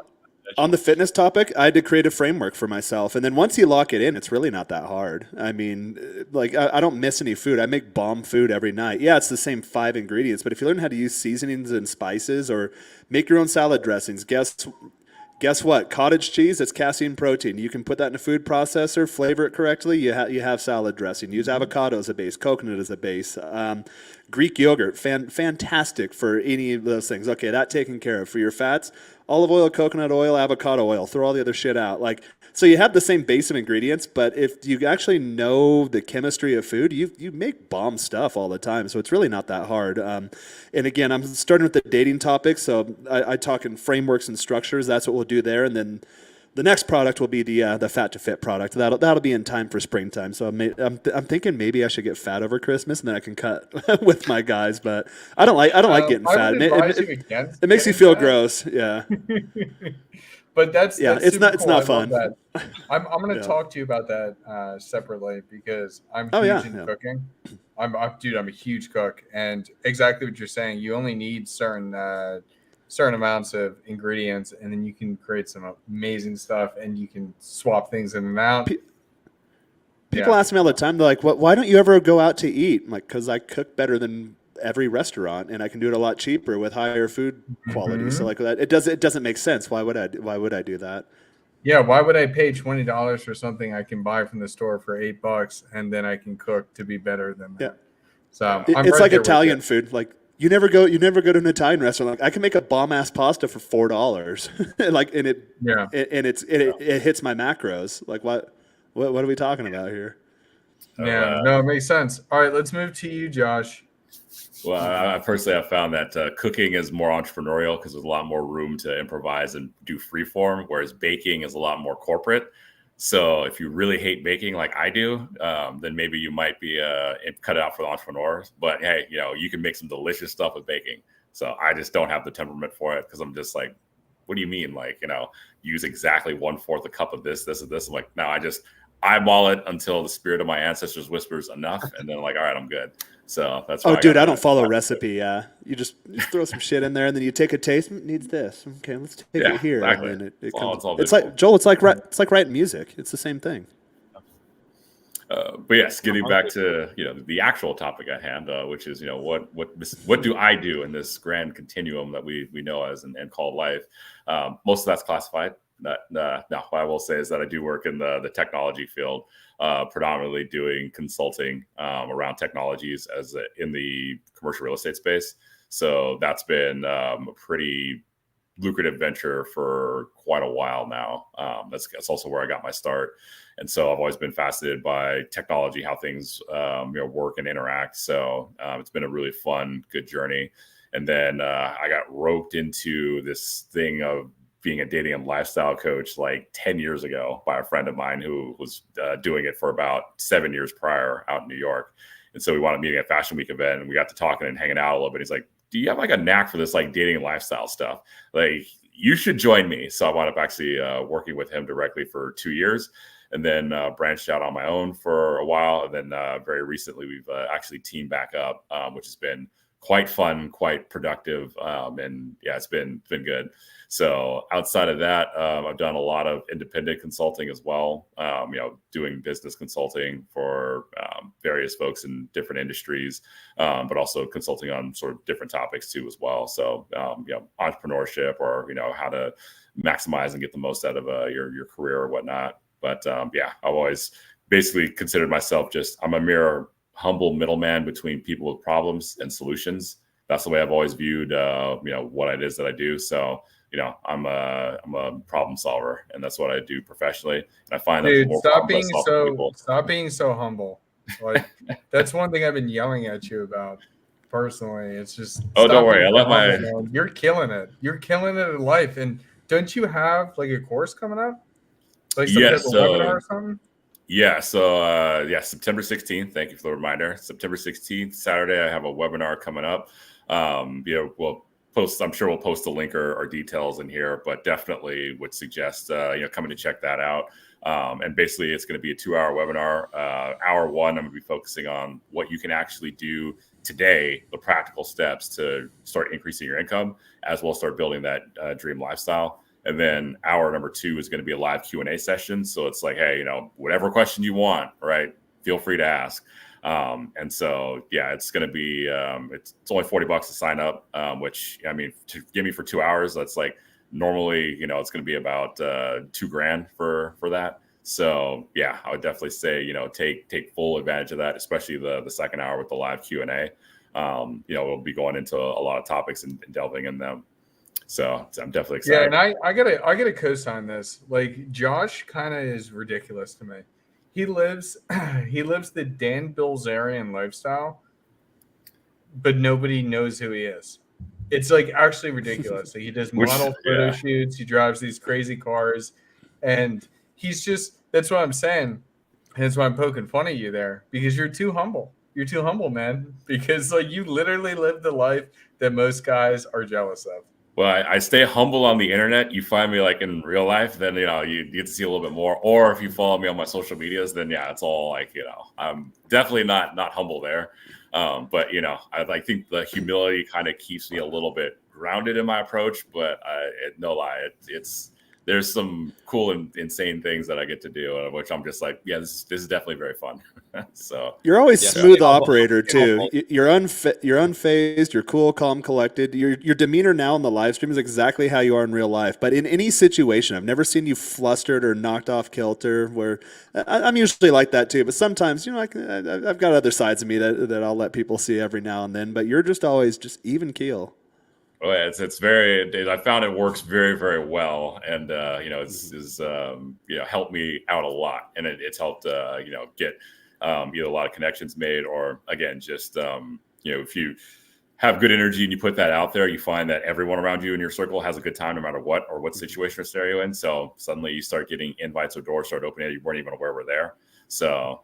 On the fitness topic, I had to create a framework for myself, and then once you lock it in, it's really not that hard. I mean, like I don't miss any food. I make bomb food every night. Yeah, it's the same 5 ingredients, but if you learn how to use seasonings and spices, or make your own salad dressings, guess what? Cottage cheese, it's casein protein. You can put that in a food processor, flavor it correctly. You have salad dressing. Use avocado as a base, coconut as a base. Greek yogurt, fantastic for any of those things. Okay, that taken care of. For your fats, olive oil, coconut oil, avocado oil. Throw all the other shit out. Like, so you have the same base of ingredients, but if you actually know the chemistry of food, you make bomb stuff all the time. So it's really not that hard. And again, I'm starting with the dating topic, so I talk in frameworks and structures. That's what we'll do there, and then the next product will be the Fat to Fit product. That'll be in time for springtime. So I'm thinking maybe I should get fat over Christmas, and then I can cut with my guys. But I don't like getting I fat. would advise you against It makes you getting feel fat. gross. Yeah. But that's It's super not cool. I love fun. that. I'm going to Yeah. talk to you about that separately, because I'm Oh, huge yeah, in yeah. cooking. I'm a huge cook, and exactly what you're saying. You only need certain amounts of ingredients, and then you can create some amazing stuff, and you can swap things in and out. People ask me all the time, they're like, why don't you ever go out to eat? I'm like, because I cook better than every restaurant, and I can do it a lot cheaper with higher food quality. Mhm. So like that, it doesn't make sense. Why would I do that? Yeah, why would I pay $20 for something I can buy from the store for $8, and then I can cook to be better than that? Yeah. So I'm It's right like there with Italian you. food. Like you never go to an Italian restaurant. Like I can make a bomb ass pasta for $4. Like, and it Yeah. it hits my macros. Like what are we talking about here? Yeah, no, it makes sense. All right, let's move to you, Josh. Well, I personally have found that cooking is more entrepreneurial because there's a lot more room to improvise and do freeform, whereas baking is a lot more corporate. So if you really hate baking like I do, then maybe you might be cut out for the entrepreneurs. But hey, you can make some delicious stuff with baking. So I just don't have the temperament for it, because I'm just like, what do you mean? Like, use exactly 1/4 a cup of this, and this. I'm like, no, I just eyeball it until the spirit of my ancestors whispers enough, and then like, all right, I'm good. So that's why Dude, I don't follow recipe. Yeah, you just throw some shit in there, and then you take a taste. It needs this. Okay, let's take it here. Exactly. And then it Well, comes. it's It's all like Joel. It's like writing music. It's the same thing. But yes, getting back to the actual topic at hand, which is what do I do in this grand continuum that we know as and call life? Most of that's classified. No, what I will say is that I do work in the technology field, predominantly doing consulting around technologies in the commercial real estate space. So that's been a pretty lucrative venture for quite a while now. That's also where I got my start. And so I've always been fascinated by technology, how things work and interact. So it's been a really fun, good journey. And then I got roped into this thing of being a dating and lifestyle coach like 10 years ago by a friend of mine who was doing it for about 7 years prior out in New York. And so we wound up meeting at Fashion Week event, and we got to talking and hanging out a little bit. He's like, do you have like a knack for this like dating and lifestyle stuff? Like, you should join me. So I wound up actually working with him directly for 2 years, and then branched out on my own for a while. And then very recently, we've actually teamed back up, which has been quite fun, quite productive. And yeah, it's been good. So outside of that, I've done a lot of independent consulting as well, doing business consulting for various folks in different industries, but also consulting on sort of different topics too as well. So, entrepreneurship, or, how to maximize and get the most out of your career or whatnot. But I've always basically considered myself I'm a mere humble middleman between people with problems and solutions. That's the way I've always viewed, what it is that I do. So I'm a problem solver, and that's what I do professionally. And I find that the Dude, more problems I solve for people, stop being so humble. Like that's one thing I've been yelling at you about personally. It's just oh, don't stop worry, being I so let my humble, man. You're killing it. You're killing it in life. And don't you have like a course coming up? Like some type yes, of so webinar or something? yeah, September 16th. Thank you for the reminder. September 16th, Saturday, I have a webinar coming up. I'm sure we'll post a link or details in here, but definitely would suggest coming to check that out. And basically, it's going to be a 2-hour webinar. Hour one, I'm going to be focusing on what you can actually do today, the practical steps to start increasing your income, as well as start building that dream lifestyle. And then hour number 2 is going to be a live Q&A session. So it's like, hey, whatever question you want, right? Feel free to ask. And so, yeah, it's going to be, it's only $40 to sign up, which, I mean, to give me for 2 hours, that's like normally, it's going to be about $2,000 for that. So yeah, I would definitely say, take full advantage of that, especially the second hour with the live Q&A. We'll be going into a lot of topics and delving in them. So I'm definitely excited. Yeah, and I gotta co-sign this. Like Josh kind of is ridiculous to me. He lives the Dan Bilzerian lifestyle, but nobody knows who he is. It's like actually ridiculous. Like he does model photo shoots, he drives these crazy cars, and that's what I'm saying. And that's why I'm poking fun at you there, because you're too humble. You're too humble, man. Because like you literally live the life that most guys are jealous of. Well, I stay humble on the internet. You find me like in real life, then you get to see a little bit more. Or if you follow me on my social medias, then yeah, it's all like I'm definitely not humble there. But I think the humility kind of keeps me a little bit grounded in my approach. But no lie, there's some cool and insane things that I get to do, which I'm just like, yeah, this is definitely very fun. So you're always smooth operator too. You're unfazed. You're cool, calm, collected. Your demeanor now in the live stream is exactly how you are in real life. But in any situation, I've never seen you flustered or knocked off kilter. Where I'm usually like that too. But sometimes, I've got other sides of me that I'll let people see every now and then. But you're just always just even keel. Well, it's very. I found it works very, very well, and it's helped me out a lot, and it's helped get either a lot of connections made, or again, just if you have good energy and you put that out there, you find that everyone around you in your circle has a good time, no matter what situation or scenario you're in. So suddenly you start getting invites or doors start opening, you weren't even aware were there. So,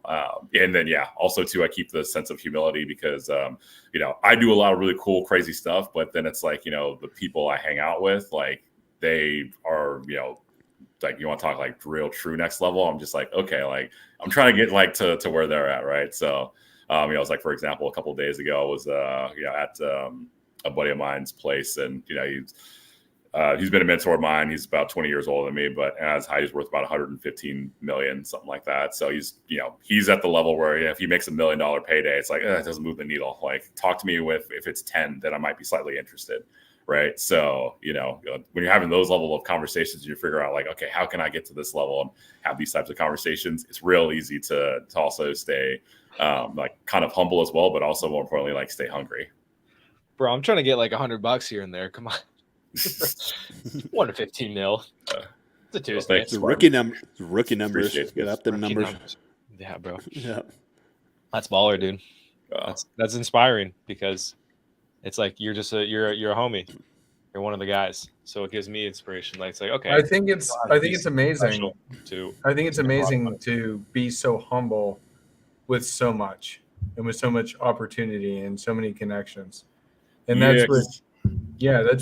and then, also too, I keep the sense of humility because, I do a lot of really cool, crazy stuff, but then it's like, the people I hang out with, like they are, like you want to talk like real true next level. I'm just like, okay, like I'm trying to get like to where they're at. Right. So, it was like, for example, a couple of days ago, I was, at a buddy of mine's place, and, he's been a mentor of mine. He's about 20 years older than me, but as high, he's worth about 115 million, something like that. So he's at the level where if he makes $1 million payday, it's like, it doesn't move the needle. Like talk to me if it's 10, then I might be slightly interested. Right. So, when you're having those level of conversations, you figure out like, okay, how can I get to this level and have these types of conversations? It's real easy to also stay like kind of humble as well, but also more importantly, like stay hungry. Bro, I'm trying to get like $100 here and there. Come on. 1 to 15 mil. It's a Tuesday. It's rookie numbers. Get up them numbers. Yeah, bro. Yeah. That's baller, dude. That's inspiring because it's like you're just you're a homie. You're one of the guys. So it gives me inspiration. Like it's like, okay. I think it's amazing. I think it's amazing to be so humble with so much and with so much opportunity and so many connections. And that's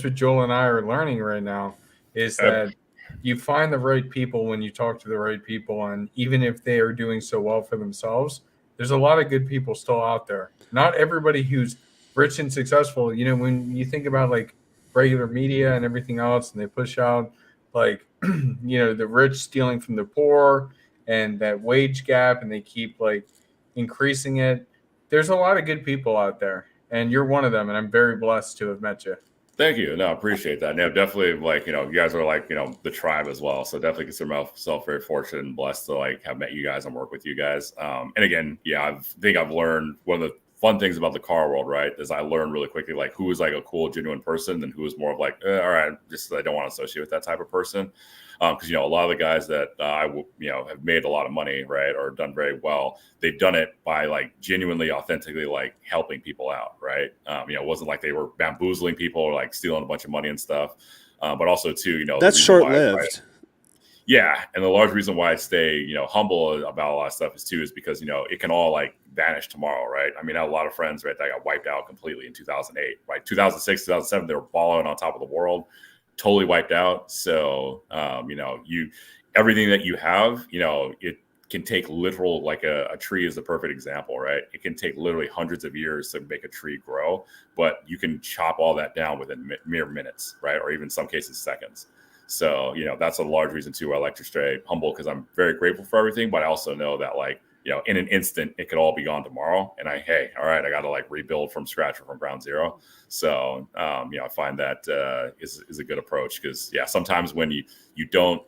what Joel and I are learning right now is that you find the right people when you talk to the right people. And even if they are doing so well for themselves, there's a lot of good people still out there. Not everybody who's rich and successful. When you think about like regular media and everything else, and they push out like, the rich stealing from the poor and that wage gap, and they keep like increasing it. There's a lot of good people out there, and you're one of them. And I'm very blessed to have met you. Thank you. No, I appreciate that. No, definitely like, you guys are like, the tribe as well. So definitely consider myself very fortunate and blessed to like have met you guys and work with you guys. And again, I think I've learned one of the fun things about the car world, right, is I learned really quickly like who was like a cool, genuine person and who was more of like, all right, just I don't want to associate with that type of person. Because a lot of the guys that have made a lot of money, right, or done very well, they've done it by like genuinely, authentically, like helping people out, right. It wasn't like they were bamboozling people or like stealing a bunch of money and stuff. But also too, that's short-lived. Yeah, and the large reason why I stay, humble about a lot of stuff is because it can all like vanish tomorrow, right? I mean, I have a lot of friends, right, that got wiped out completely in 2008, right? 2006, 2007, they were balling on top of the world, totally wiped out. So, everything that you have, it can take literal, like a tree is the perfect example, right? It can take literally hundreds of years to make a tree grow, but you can chop all that down within mere minutes, right? Or even some cases seconds. So, that's a large reason too why I like to stay humble, because I'm very grateful for everything, but I also know that like, in an instant, it could all be gone tomorrow. And I got to like rebuild from scratch or from ground zero. So, I find that is a good approach, because sometimes when you don't,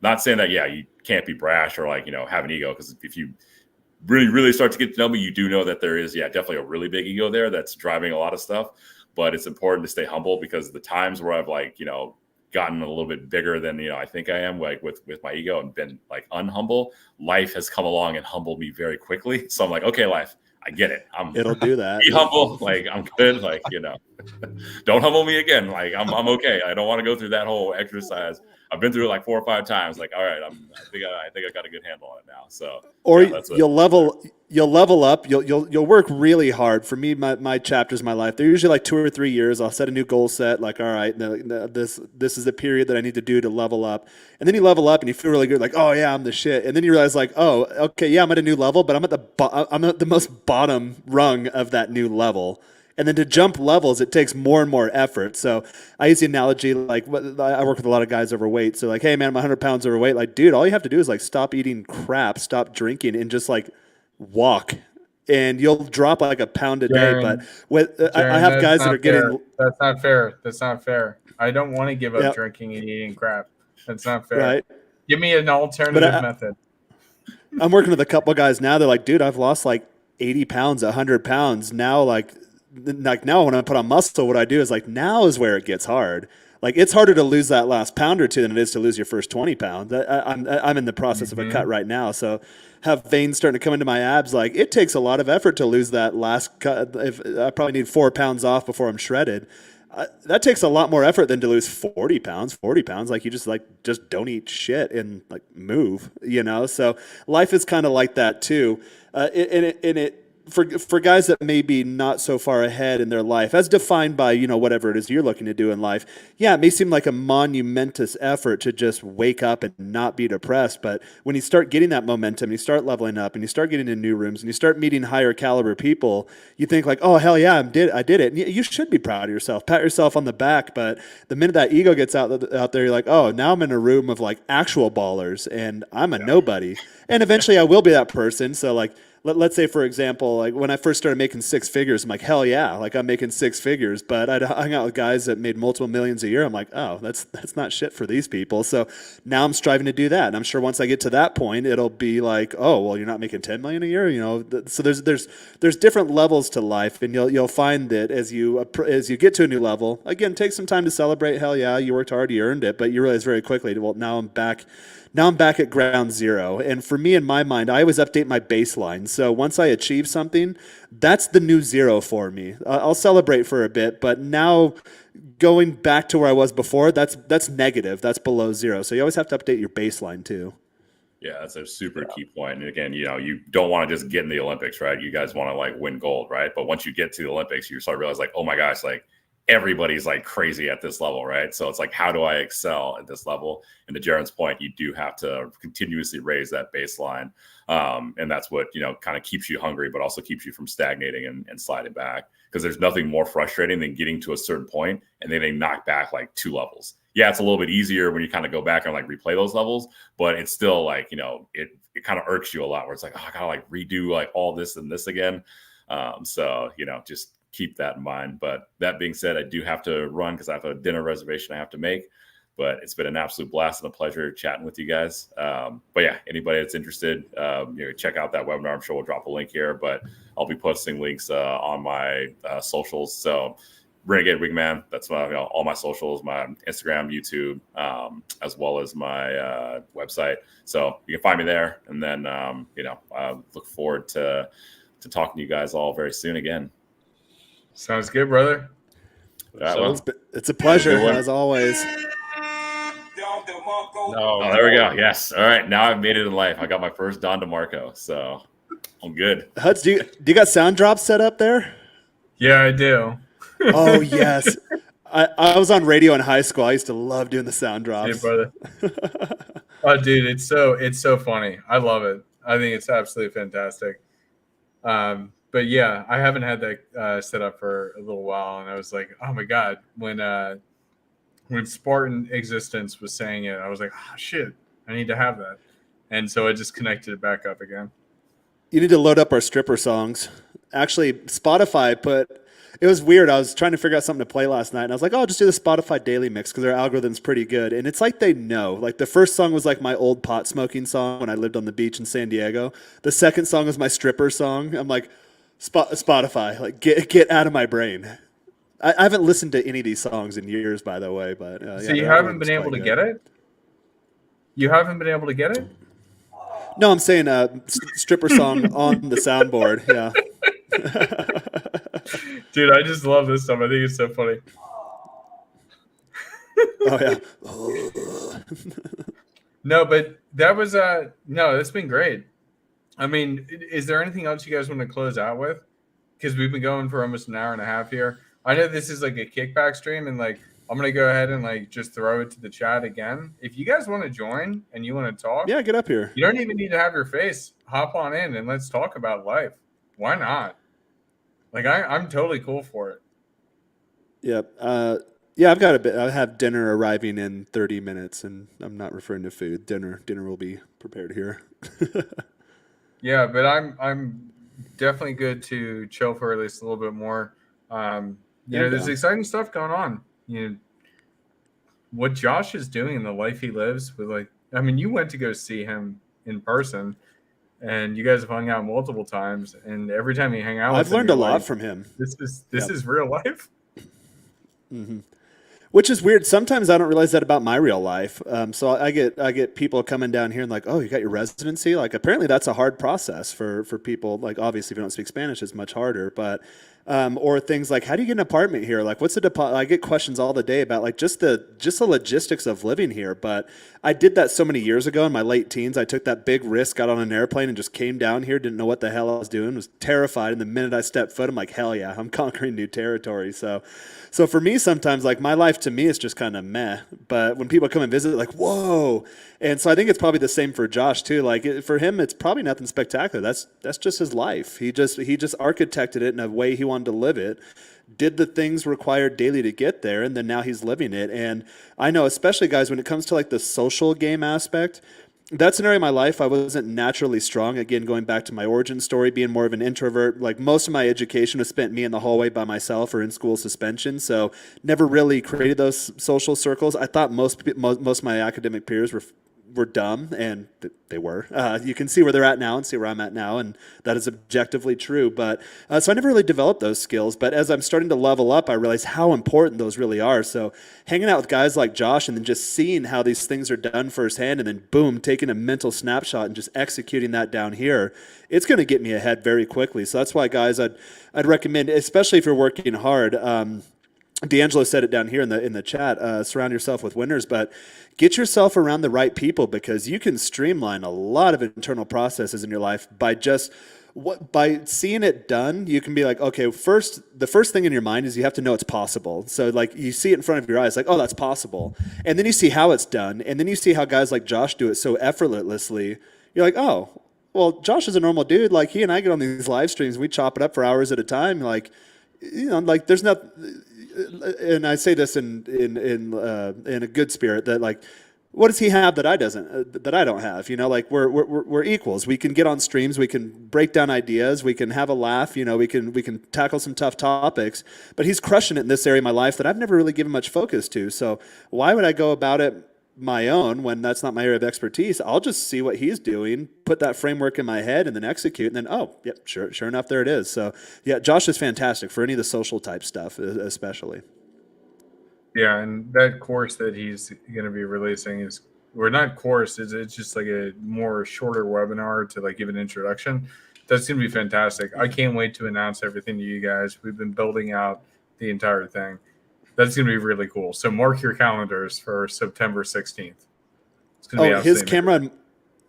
not saying that, you can't be brash or like, have an ego, because if you really, really start to get to know me, you do know that there is, definitely a really big ego there that's driving a lot of stuff. But it's important to stay humble, because the times where I've like, gotten a little bit bigger than I think I am, like with my ego, and been like unhumble, life has come along and humbled me very quickly. So I'm like, okay, life, I get it. It'll do that. Be humble, like I'm good, like don't humble me again. Like I'm okay. I don't want to go through that whole exercise. I've been through it like 4 or 5 times. Like, all right, I think I got a good handle on it now. So, or you'll level up. You'll work really hard. For me, my chapters of my life, they're usually like 2 or 3 years. I'll set a new goal set. Like, all right, this is the period that I need to do to level up. And then you level up and you feel really good. Like, oh yeah, I'm the shit. And then you realize like, oh, okay, yeah, I'm at a new level, but I'm at the most bottom rung of that new level. And then to jump levels, it takes more and more effort. So I use the analogy, like I work with a lot of guys overweight. So like, hey man, I'm 100 pounds overweight. Like, dude, all you have to do is like stop eating crap, stop drinking, and just like walk, and you'll drop like a pound a day. But I have guys that are getting. That's not fair. That's not fair. I don't want to give up drinking and eating crap. That's not fair. Right. Give me an alternative method. I'm working with a couple of guys now. They're like, dude, I've lost like 80 pounds, 100 pounds. Now, like now when I put on muscle, what I do is like, now is where it gets hard. Like it's harder to lose that last pound or two than it is to lose your first 20 pounds. I'm in the process of a cut right now. So have veins starting to come into my abs. Like it takes a lot of effort to lose that last cut. If I probably need 4 pounds off before I'm shredded. That takes a lot more effort than to lose 40 pounds. Like you just don't eat shit and like move, So life is kind of like that too. For guys that may be not so far ahead in their life, as defined by, whatever it is you're looking to do in life, it may seem like a monumentous effort to just wake up and not be depressed. But when you start getting that momentum, you start leveling up and you start getting in new rooms and you start meeting higher caliber people, you think like, oh, hell yeah, I did it. And you should be proud of yourself, pat yourself on the back. But the minute that ego gets out there, you're like, oh, now I'm in a room of like actual ballers and I'm a nobody. And eventually I will be that person. So like, let's say, for example, like when I first started making 6 figures, I'm like, hell yeah, like I'm making 6 figures. But I hung out with guys that made multiple millions a year. I'm like, oh, that's not shit for these people. So now I'm striving to do that. And I'm sure once I get to that point, it'll be like, oh, well, you're not making 10 million a year, So there's different levels to life, and you'll find that as you get to a new level, again, take some time to celebrate. Hell yeah, you worked hard, you earned it. But you realize very quickly, well, now I'm back at ground zero. And for me, in my mind, I always update my baseline. So once I achieve something, that's the new zero for me. I'll celebrate for a bit, but now going back to where I was before, that's negative. That's below zero. So you always have to update your baseline too. Yeah, that's a super key point. And again, you don't want to just get in the Olympics, right? You guys want to like win gold, right? But once you get to the Olympics, you start to realize like, oh my gosh, like everybody's like crazy at this level, right? So it's like, how do I excel at this level? And to Jaron's point, you do have to continuously raise that baseline. And that's what, kind of keeps you hungry, but also keeps you from stagnating and sliding back. Because there's nothing more frustrating than getting to a certain point and then they knock back like 2 levels. Yeah, it's a little bit easier when you kind of go back and like replay those levels, but it's still like, it kind of irks you a lot where it's like, oh, I gotta like redo like all this and this again. So, just keep that in mind. But that being said, I do have to run because I have a dinner reservation I have to make. But it's been an absolute blast and a pleasure chatting with you guys. But yeah, anybody that's interested, check out that webinar. I'm sure we'll drop a link here, but I'll be posting links on my socials. So Renegade Wingman, that's my, all my socials, my Instagram, YouTube, as well as my website. So you can find me there. And then, look forward to talking to you guys all very soon again. Sounds good, brother. It's a pleasure, as always. No, there we go. Yes. All right. Now I've made it in life. I got my first Don DeMarco, so I'm good. Huds, do you got sound drops set up there? Yeah, I do. Oh, yes. I was on radio in high school. I used to love doing the sound drops. Hey, brother. Oh, dude, it's so funny. I love it. I think it's absolutely fantastic. But yeah, I haven't had that set up for a little while, and I was like, oh my God, when Spartan Existence was saying it, I was like, oh shit, I need to have that. And so I just connected it back up again. You need to load up our stripper songs. Actually, Spotify it was weird. I was trying to figure out something to play last night, and I was like, oh, I'll just do the Spotify daily mix because their algorithm's pretty good. And it's like they know. Like the first song was like my old pot smoking song when I lived on the beach in San Diego. The second song was my stripper song. I'm like, Spotify, like get out of my brain. I haven't listened to any of these songs in years, by the way. But so you haven't been able to get it? You haven't been able to get it? No, I'm saying stripper song on the soundboard. Yeah. Dude, I just love this stuff. I think it's so funny. Oh yeah. No, but that was no, it's been great. I mean, is there anything else you guys want to close out with? Because we've been going for almost an hour and a half here. I know this is like a kickback stream, and like I'm gonna go ahead and like just throw it to the chat again. If you guys want to join and you want to talk, yeah, get up here. You don't even need to have your face. Hop on in and let's talk about life. Why not? Like I'm totally cool for it. Yep. Yeah, I've got a bit. I have dinner arriving in 30 minutes, and I'm not referring to food. Dinner will be prepared here. Yeah, but I'm definitely good to chill for at least a little bit more. There's exciting stuff going on. What Josh is doing in the life he lives with, like, I mean, you went to go see him in person, and you guys have hung out multiple times, and every time you hang out with I've learned a lot from him. This is real life. Mm-hmm. Which is weird. Sometimes I don't realize that about my real life. So I get people coming down here and like, oh, you got your residency? Like, apparently that's a hard process for people. Like, obviously, if you don't speak Spanish, it's much harder. But or things like, how do you get an apartment here? Like, what's the deposit? I get questions all the day about like just the logistics of living here. But I did that so many years ago in my late teens. I took that big risk, got on an airplane, and just came down here. Didn't know what the hell I was doing. Was terrified. And the minute I stepped foot, I'm like, hell yeah, I'm conquering new territory. So for me, sometimes like my life to me is just kind of meh. But when people come and visit, like, whoa. And so I think it's probably the same for Josh too. Like for him, it's probably nothing spectacular. That's just his life. He just architected it in a way he wanted to live it, did the things required daily to get there, and then now he's living it. And I know, especially guys, when it comes to like the social game aspect, that's an area of my life I wasn't naturally strong. Again, going back to my origin story, being more of an introvert, like most of my education was spent me in the hallway by myself or in school suspension. So never really created those social circles. I thought most of my academic peers were dumb, and they were. You can see where they're at now and see where I'm at now, and that is objectively true. But so I never really developed those skills. But as I'm starting to level up, I realize how important those really are. So hanging out with guys like Josh and then just seeing how these things are done firsthand, and then boom, taking a mental snapshot and just executing that down here, it's going to get me ahead very quickly. So that's why, guys, I'd recommend, especially if you're working hard. D'Angelo said it down here in the chat. Surround yourself with winners, but get yourself around the right people, because you can streamline a lot of internal processes in your life by seeing it done. You can be like, okay, the first thing in your mind is you have to know it's possible. So like you see it in front of your eyes, like, oh, that's possible, and then you see how it's done, and then you see how guys like Josh do it so effortlessly. You're like, oh, well, Josh is a normal dude. Like he and I get on these live streams, and we chop it up for hours at a time. Like, like there's not. And I say this in a good spirit, that like what does he have that I don't have? Like we're equals. We can get on streams. We can break down ideas. We can have a laugh. We can tackle some tough topics. But he's crushing it in this area of my life that I've never really given much focus to. So why would I go about it my own when that's not my area of expertise? I'll just see what he's doing, put that framework in my head, and then execute. And then, sure enough, there it is. So yeah, Josh is fantastic for any of the social type stuff, especially. Yeah, and that course that he's going to be releasing is, or not course, it's just like a more shorter webinar to like give an introduction. That's going to be fantastic. I can't wait to announce everything to you guys. We've been building out the entire thing. That's going to be really cool. So mark your calendars for September 16th. It's going to be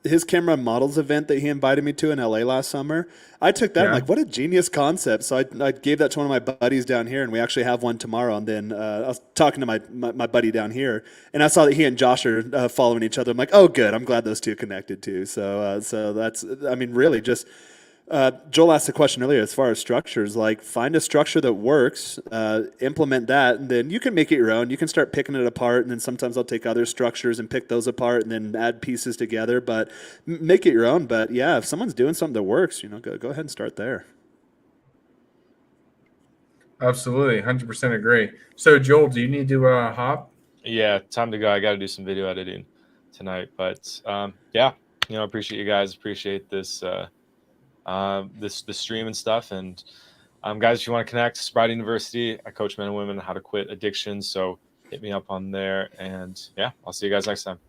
his camera models event that he invited me to in LA last summer. I took that. Yeah. I'm like, what a genius concept. So I gave that to one of my buddies down here, and we actually have one tomorrow. And then I was talking to my buddy down here, and I saw that he and Josh are following each other. I'm like, oh, good. I'm glad those two connected too. So that's, I mean, really just, Joel asked a question earlier as far as structures, like find a structure that works, implement that, and then you can make it your own. You can start picking it apart, and then sometimes I'll take other structures and pick those apart and then add pieces together, but make it your own. But yeah, if someone's doing something that works, go ahead and start there. Absolutely. 100% agree. So Joel, do you need to hop? Yeah, time to go. I got to do some video editing tonight, but yeah, appreciate you guys. Appreciate this, the stream and stuff. And guys, if you want to connect, Sobriety University, I coach men and women how to quit addiction. So hit me up on there. And yeah, I'll see you guys next time.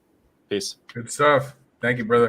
Peace. Good stuff. Thank you, brother.